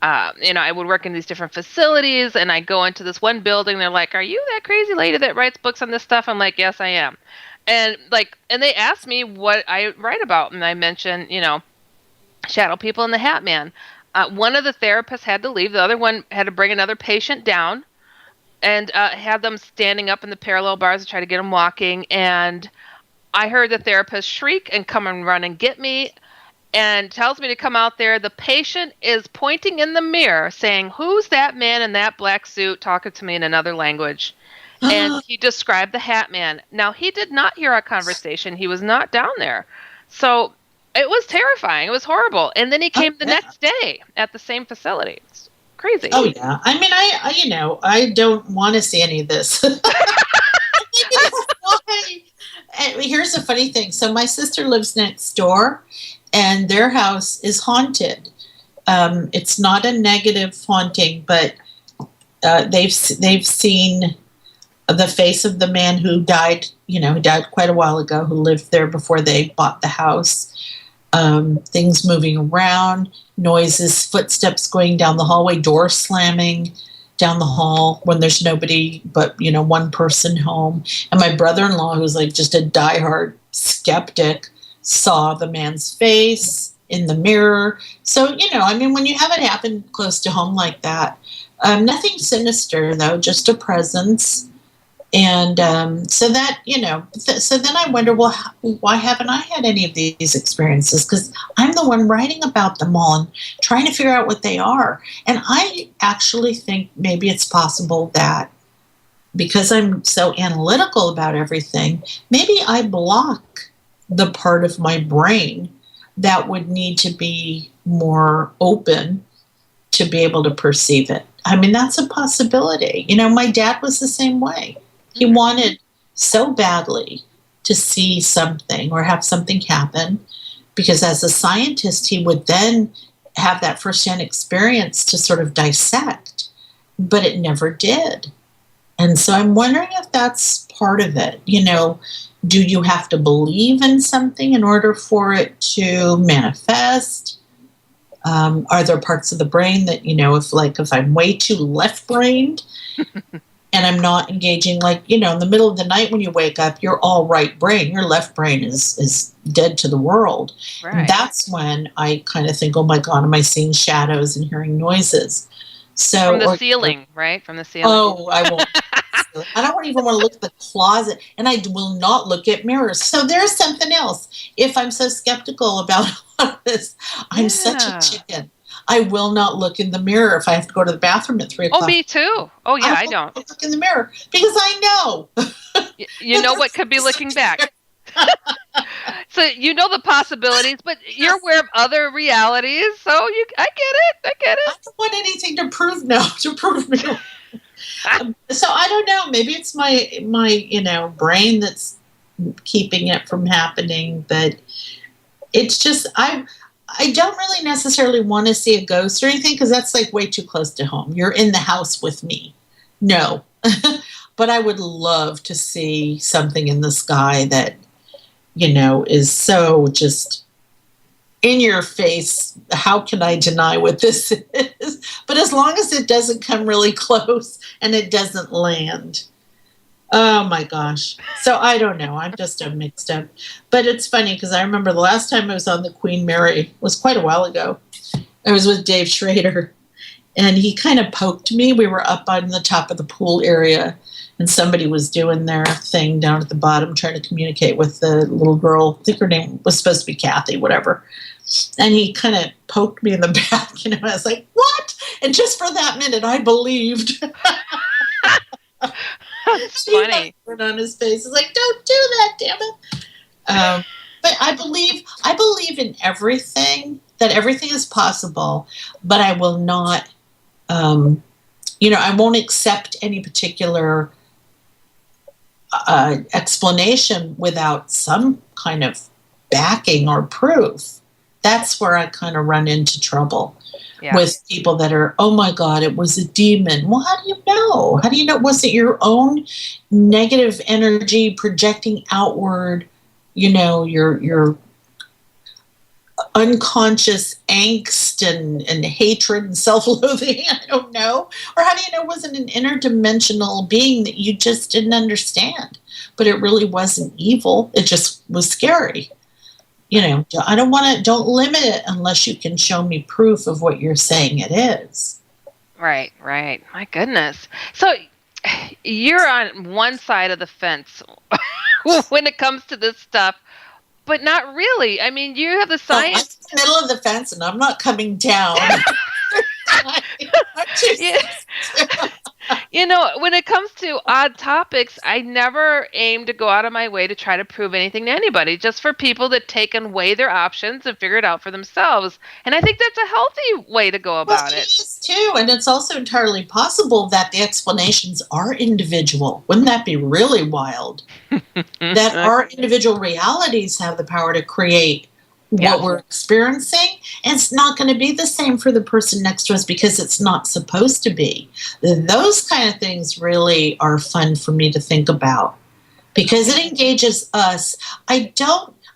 I would work in these different facilities, and I go into this one building. They're like, "Are you that crazy lady that writes books on this stuff?" I'm like, "Yes, I am." And they asked me what I write about. And I mentioned, shadow people and the Hat Man. One of the therapists had to leave. The other one had to bring another patient down and had them standing up in the parallel bars to try to get them walking. And I heard the therapist shriek and come and run and get me, and tells me to come out there. The patient is pointing in the mirror saying, "Who's that man in that black suit talking to me in another language?" And he described the Hat Man. Now, he did not hear our conversation. He was not down there. So it was terrifying. It was horrible. And then he came the next day at the same facility. It's crazy. Oh, yeah. I mean, I don't want to see any of this. And here's the funny thing. So my sister lives next door, and their house is haunted. It's not a negative haunting, but they've seen the face of the man who died, who died quite a while ago, who lived there before they bought the house. Things moving around, noises, footsteps going down the hallway, door slamming down the hall when there's nobody but, one person home. And my brother-in-law, who's like just a diehard skeptic, saw the man's face in the mirror. So, when you have it happen close to home like that, nothing sinister, though, just a presence. And so that, so then I wonder, well, why haven't I had any of these experiences? Because I'm the one writing about them all and trying to figure out what they are. And I actually think maybe it's possible that because I'm so analytical about everything, maybe I block the part of my brain that would need to be more open to be able to perceive it. I mean, that's a possibility. My dad was the same way. He wanted so badly to see something or have something happen because as a scientist, he would then have that firsthand experience to sort of dissect, but it never did. And so I'm wondering if that's part of it. Do you have to believe in something in order for it to manifest? Are there parts of the brain that, if I'm way too left-brained and I'm not engaging, in the middle of the night when you wake up, you're all right brain. Your left brain is dead to the world. Right. That's when I kind of think, oh my God, am I seeing shadows and hearing noises? So from the ceiling, right? From the ceiling. Oh, I won't. I don't even want to look at the closet, and I will not look at mirrors. So there's something else. If I'm so skeptical about all this, I'm such a chicken. I will not look in the mirror if I have to go to the bathroom at 3 o'clock. Oh, me too. Oh, yeah, I don't look in the mirror because I know. You know what could be looking back. So the possibilities, but you're aware of other realities. So I get it. I don't want anything to prove me. So I don't know. Maybe it's my brain that's keeping it from happening. But it's just I don't really necessarily want to see a ghost or anything because that's way too close to home. You're in the house with me. No, but I would love to see something in the sky that is so just in your face. How can I deny what this is? But as long as it doesn't come really close and it doesn't land. Oh my gosh. So I don't know. I'm just mixed up. But it's funny because I remember the last time I was on the Queen Mary was quite a while ago. I was with Dave Schrader and he kind of poked me. We were up on the top of the pool area and somebody was doing their thing down at the bottom trying to communicate with the little girl. I think her name was supposed to be Kathy, whatever. And he kind of poked me in the back, I was like, what? And just for that minute, I believed. That's funny. On his face, he's like, don't do that, damn it. But I believe in everything, that everything is possible, but I will not, I won't accept any particular explanation without some kind of backing or proof. That's where I kind of run into trouble with people that are, oh my God, it was a demon. Well, how do you know? How do you know? Was it your own negative energy projecting outward, your unconscious angst and hatred and self-loathing? I don't know. Or how do you know it wasn't an interdimensional being that you just didn't understand? But it really wasn't evil. It just was scary. I don't limit it unless you can show me proof of what you're saying it is. Right. My goodness. So you're on one side of the fence when it comes to this stuff, but not really. I mean, you have the science. I'm in the middle of the fence and I'm not coming down. When it comes to odd topics, I never aim to go out of my way to try to prove anything to anybody, just for people to take and weigh their options and figure it out for themselves. And I think that's a healthy way to go about it. It is too. And it's also entirely possible that the explanations are individual. Wouldn't that be really wild? That our individual realities have the power to create what we're experiencing, and it's not going to be the same for the person next to us because it's not supposed to be. Those kind of things really are fun for me to think about because it engages us. I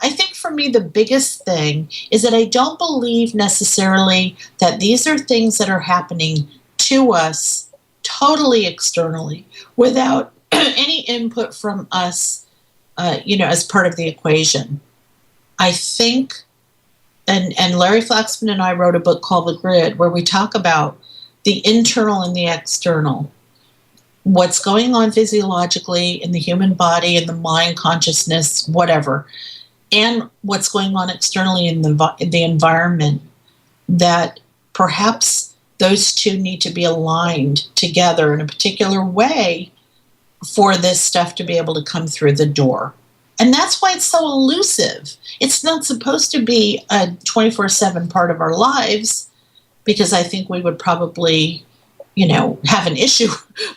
think for me the biggest thing is that I don't believe necessarily that these are things that are happening to us totally externally without any input from us, as part of the equation. I think, and Larry Flaxman and I wrote a book called The Grid where we talk about the internal and the external. what's going on physiologically in the human body, in the mind, consciousness, whatever, and what's going on externally in the environment, that perhaps those two need to be aligned together in a particular way for this stuff to be able to come through the door. And that's why it's so elusive. It's not supposed to be a 24/7 part of our lives, because I think we would probably, have an issue,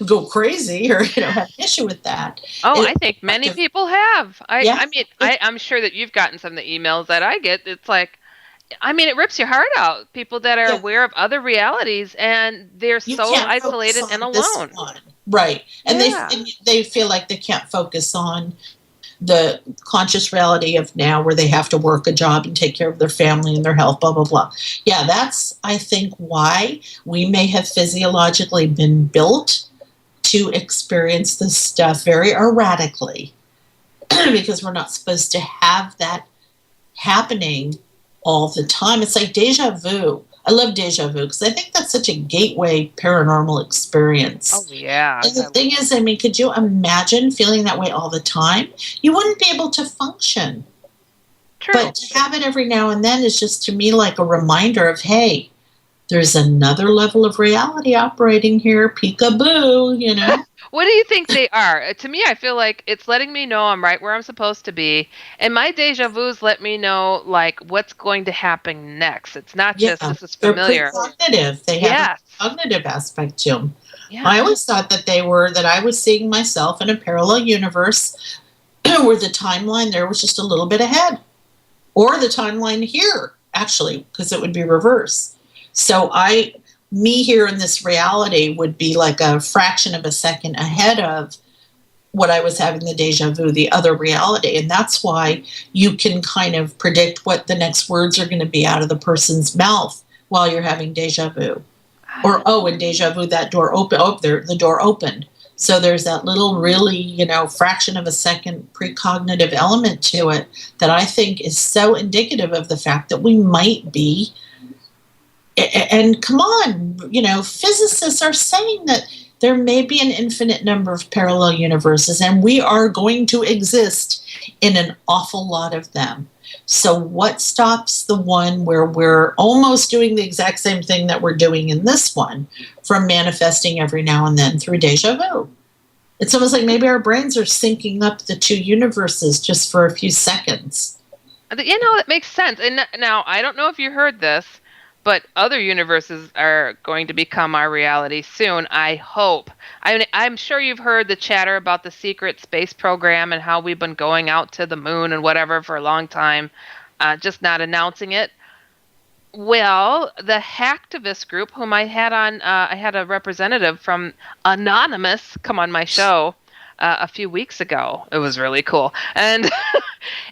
go crazy, or, have an issue with that. Oh, I think many people have. I mean, I'm sure that you've gotten some of the emails that I get. It's like, it rips your heart out. People that are aware of other realities, and they're so isolated and alone. Right. And they feel like they can't focus on the conscious reality of now, where they have to work a job and take care of their family and their health, blah, blah, blah. Yeah, that's, I think, why we may have physiologically been built to experience this stuff very erratically, because we're not supposed to have that happening all the time. It's like deja vu. I love deja vu because I think that's such a gateway paranormal experience. Oh, yeah. And the thing is, could you imagine feeling that way all the time? You wouldn't be able to function. True. But to have it every now and then is just, to me, like a reminder of, hey, there's another level of reality operating here. Peekaboo, What do you think they are? To me, I feel like it's letting me know I'm right where I'm supposed to be. And my deja vus let me know, like, what's going to happen next. It's not just, this is familiar. They're precognitive. They have a cognitive aspect to them. Yeah. I always thought that I was seeing myself in a parallel universe where the timeline there was just a little bit ahead. Or the timeline here, actually, because it would be reverse. So me here in this reality would be like a fraction of a second ahead of what I was having the deja vu, the other reality. And that's why you can kind of predict what the next words are going to be out of the person's mouth while you're having deja vu. Or, in deja vu, that door opened. Oh, the door opened. So there's that little really, fraction of a second precognitive element to it that I think is so indicative of the fact that we might be. And come on, physicists are saying that there may be an infinite number of parallel universes, and we are going to exist in an awful lot of them. So what stops the one where we're almost doing the exact same thing that we're doing in this one from manifesting every now and then through deja vu? It's almost like maybe our brains are syncing up the two universes just for a few seconds. That makes sense. And now, I don't know if you heard this, but other universes are going to become our reality soon, I hope. I'm sure you've heard the chatter about the secret space program and how we've been going out to the moon and whatever for a long time, just not announcing it. Well, the hacktivist group, whom I had on, I had a representative from Anonymous come on my show a few weeks ago. It was really cool. And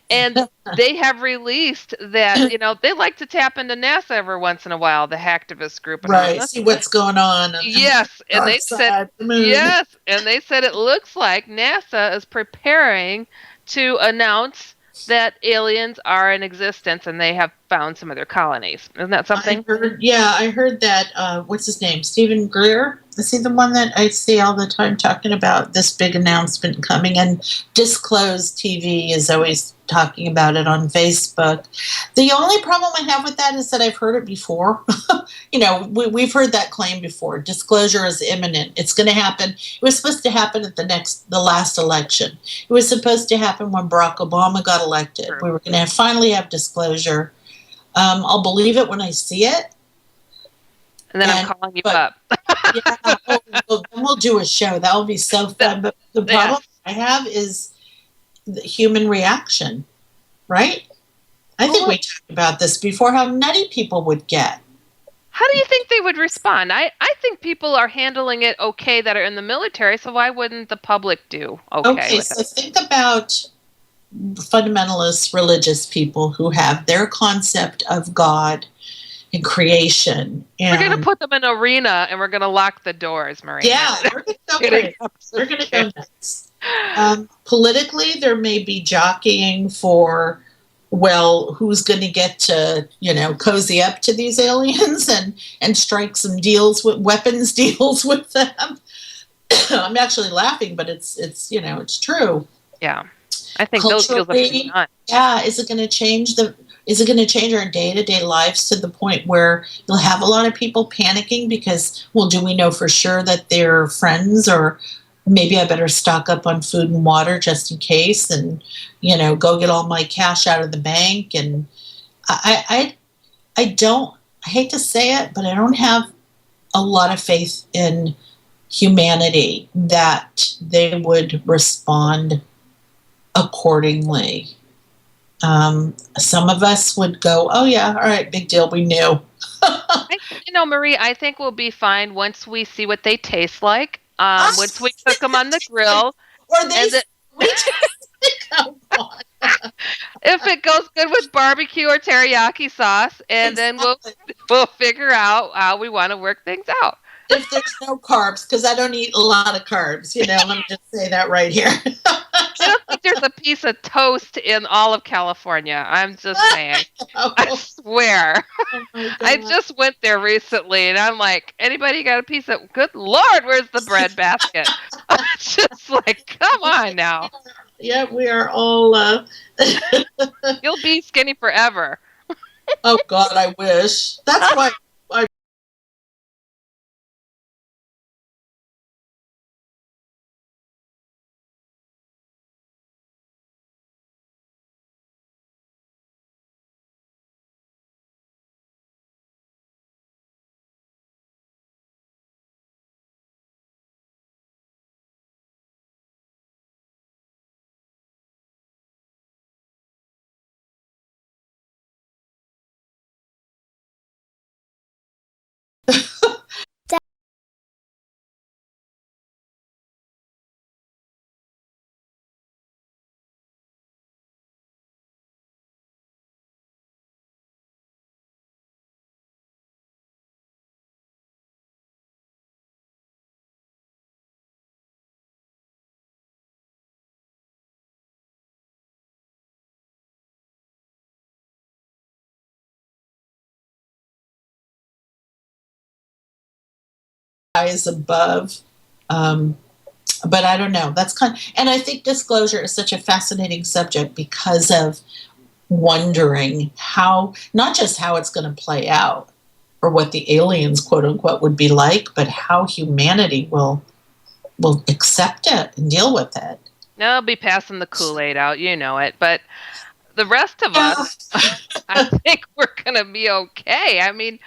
they have released that, they like to tap into NASA every once in a while, the hacktivist group. Right, see what's going on. Yes, and they said, and they said it looks like NASA is preparing to announce that aliens are in existence and they have found some of their colonies. Isn't that something? I heard that, what's his name? Stephen Greer? Is he the one that I see all the time talking about this big announcement coming? And Disclosed TV is always talking about it on Facebook. The only problem I have with that is that I've heard it before. We've heard that claim before. Disclosure is imminent. It's going to happen. It was supposed to happen at the last election. It was supposed to happen when Barack Obama got elected. Sure. We were going to finally have disclosure. I'll believe it when I see it. And then I'm calling you up. We'll do a show. That will be so fun. But the problem I have is the human reaction, right? I think we talked about this before, how nutty people would get. How do you think they would respond? I think people are handling it okay that are in the military, so why wouldn't the public do okay? Okay, so think about fundamentalist religious people who have their concept of God and creation. And we're going to put them in an arena and we're going to lock the doors, Maria. Yeah, we're going to go crazy. We're going to go nuts. Politically, there may be jockeying for, who's going to get to, cozy up to these aliens and strike some weapons deals with them. I'm actually laughing, but it's you know, it's true. Yeah. I think those deals have to be done. Yeah, is it going to change our day-to-day lives to the point where you'll have a lot of people panicking because, well, do we know for sure that they're friends, or maybe I better stock up on food and water just in case, and, you know, go get all my cash out of the bank. And I hate to say it, but I don't have a lot of faith in humanity that they would respond accordingly. Some of us would go, oh yeah, all right, big deal, we knew. Marie, I think we'll be fine once we see what they taste like. Once we cook them on the grill. Or they oh, God. If it goes good with barbecue or teriyaki sauce, and Exactly. then we'll figure out how we want to work things out. If there's no carbs, because I don't eat a lot of carbs, you know, let me just say that right here. I don't think there's a piece of toast in all of California. I'm just saying. I swear. Oh I just went there recently, and I'm like, anybody got a piece of... Good Lord, where's the bread basket? It's just like, come on now. Yeah, we are all... You'll be skinny forever. Oh, God, I wish. That's why... Is above. But I don't know. And I think disclosure is such a fascinating subject because of wondering how, not just how it's going to play out or what the aliens, quote unquote, would be like, but how humanity will accept it and deal with it. I'll be passing the Kool-Aid out, you know it. But the rest of us, I think we're going to be okay. I mean,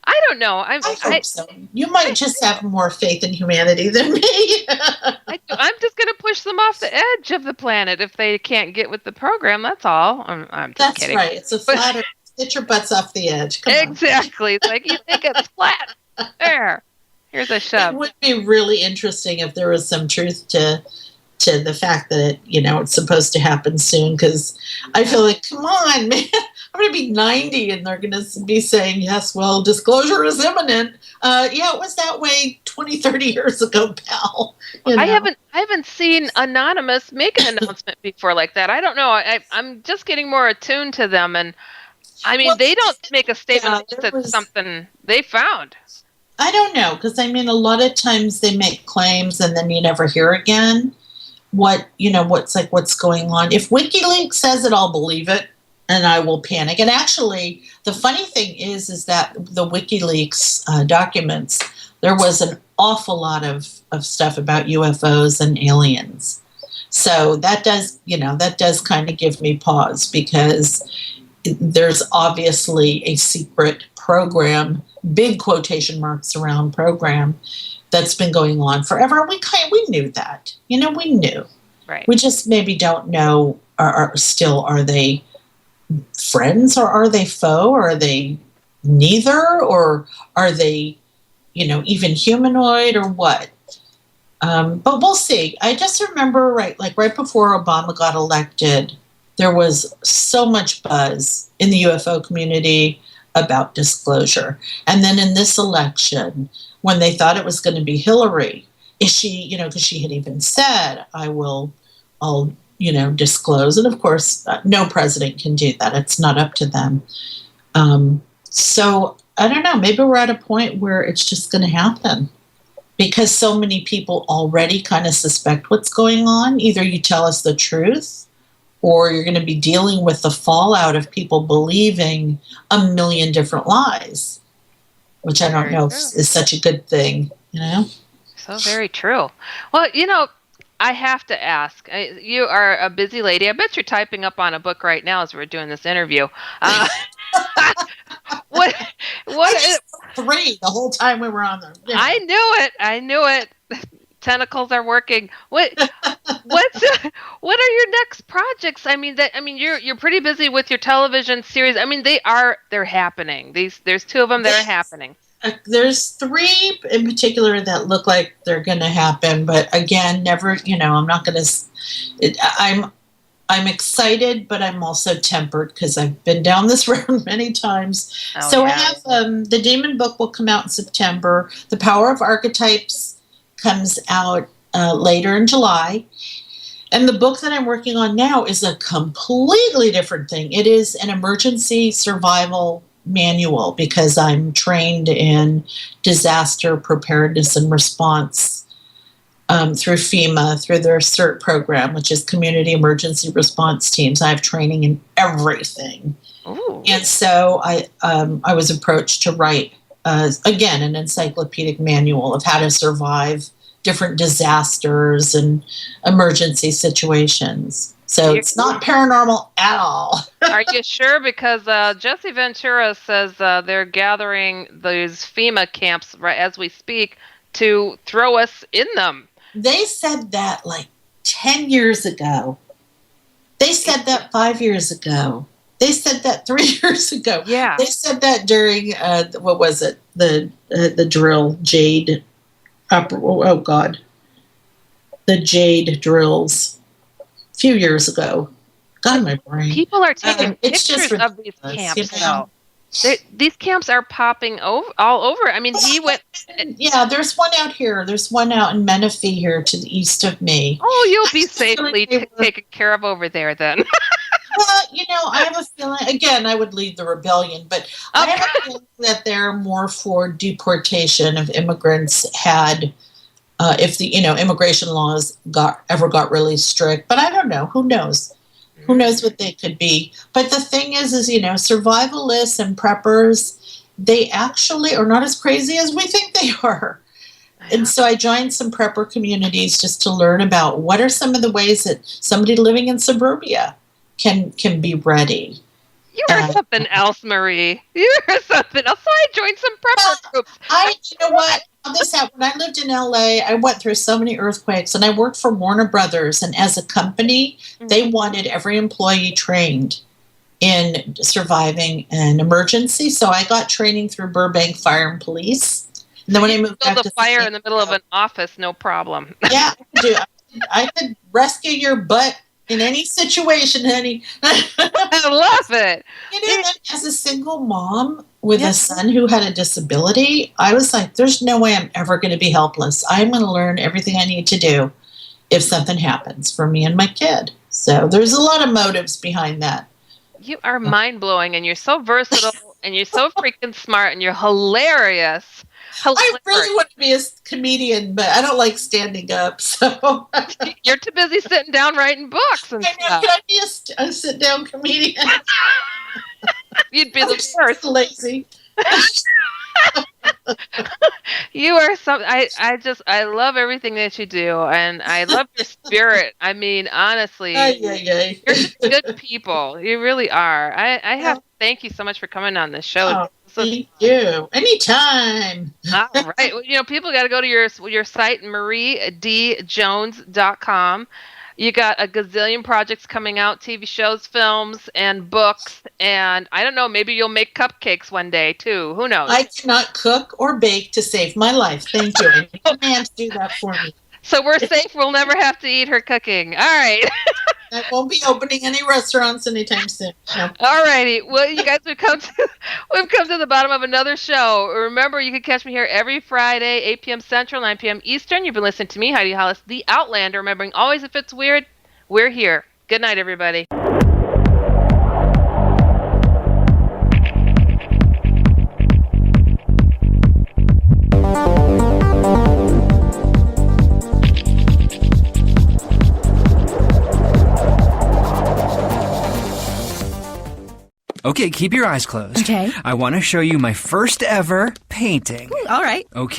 I don't know. I hope so. You might just have more faith in humanity than me. I'm just going to push them off the edge of the planet if they can't get with the program. That's all. I'm just kidding. That's right. It's a flatter. Get your butts off the edge. Come exactly. It's like, you think it's flat. There. Here's a shove. It would be really interesting if there was some truth to the fact that it's supposed to happen soon, because I feel like, come on, man, I'm going to be 90 and they're going to be saying, yes, well, disclosure is imminent. Yeah, it was that way 20, 30 years ago, pal. I haven't seen Anonymous make an announcement before like that. I don't know. I'm just getting more attuned to them, and I mean, they don't make a statement that it's something they found. I don't know, because I mean, a lot of times they make claims and then you never hear again what's going on. If WikiLeaks says it, I'll believe it and I will panic. And actually, the funny thing is that the WikiLeaks documents, there was an awful lot of stuff about UFOs and aliens. So that does kind of give me pause, because there's obviously a secret program, big quotation marks around program, that's been going on forever. We knew that. We knew. Right. We just maybe don't know, are they friends, or are they foe, or are they neither, or are they, even humanoid, or what? But we'll see. I just remember right before Obama got elected, there was so much buzz in the UFO community about disclosure. And then in this election, when they thought it was going to be Hillary, because she had even said, I'll disclose. And of course, no president can do that. It's not up to them. So I don't know, maybe we're at a point where it's just going to happen. because so many people already kind of suspect what's going on. Either you tell us the truth, or you're going to be dealing with the fallout of people believing a million different lies, which I don't know if is such a good thing, you know? So very true. Well, you know, I have to ask. You are a busy lady. I bet you're typing up on a book right now as we're doing this interview. What is 3 the whole time we were on there. Yeah. I knew it. Tentacles are working. What are your next projects? I mean, you're pretty busy with your television series. I mean, they're happening. There's 2 of them that are happening. There's 3 in particular that look like they're going to happen, but again, never. You know, I'm not going to. I'm excited, but I'm also tempered because I've been down this road many times. I have the Demon book will come out in September. The Power of Archetypes comes out later in July. And the book that I'm working on now is a completely different thing. It is an emergency survival manual because I'm trained in disaster preparedness and response through FEMA, through their CERT program, which is Community Emergency Response Teams. I have training in everything. Ooh. And so I was approached to write, again, an encyclopedic manual of how to survive different disasters and emergency situations. So it's not paranormal at all. Are you sure? Because Jesse Ventura says they're gathering these FEMA camps right as we speak to throw us in them. They said that like 10 years ago. They said that 5 years ago. They said that 3 years ago. Yeah. They said that during, what was it? The drill, Jade. Oh, God. The Jade drills a few years ago. God, my brain. People are taking pictures of these camps now. These camps are popping all over. I mean, he went... Yeah, there's one out here. There's one out in Menifee here to the east of me. Oh, you'll be safely taken care of over there then. Well, you know, I have a feeling, again, I would lead the rebellion, but I have a feeling that they're more for deportation of immigrants had, if the, immigration laws ever got really strict. But I don't know. Who knows? Who knows what they could be? But the thing is, survivalists and preppers, they actually are not as crazy as we think they are. And so I joined some prepper communities just to learn about what are some of the ways that somebody living in suburbia can be ready. You are something else, Marie. You are something else. So I joined some prepper groups. You know what? This happened. When I lived in LA, I went through so many earthquakes, and I worked for Warner Brothers. And as a company, they wanted every employee trained in surviving an emergency. So I got training through Burbank Fire and Police. And then when I moved back to fire in the middle of an office, no problem. Yeah, I could rescue your butt in any situation, honey. I love it. As a single mom with a son who had a disability, I was like, there's no way I'm ever going to be helpless. I'm going to learn everything I need to do if something happens for me and my kid. So there's a lot of motives behind that. You are mind-blowing, and you're so versatile, and you're so freaking smart, and you're hilarious. I really want to be a comedian, but I don't like standing up. So you're too busy sitting down writing books and stuff. Can I be a sit-down comedian? You'd be the first. Lazy. You are something. I love everything that you do, and I love your spirit. I mean, honestly, you're just good people. You really are. I have to thank you so much for coming on this show. Thank you. Anytime. All right. Well, people got to go to your site, mariedjones.com. You got a gazillion projects coming out, TV shows, films, and books. And I don't know, maybe you'll make cupcakes one day, too. Who knows? I cannot cook or bake to save my life. Thank you. I need a man to do that for me. So we're safe. We'll never have to eat her cooking. All right. I won't be opening any restaurants anytime soon. No. All righty. Well, you guys, we've come to the bottom of another show. Remember, you can catch me here every Friday, 8 p.m. Central, 9 p.m. Eastern. You've been listening to me, Heidi Hollis, the Outlander. Remembering, always, if it's weird, we're here. Good night, everybody. Okay, keep your eyes closed. Okay. I want to show you my first ever painting. All right. Okay.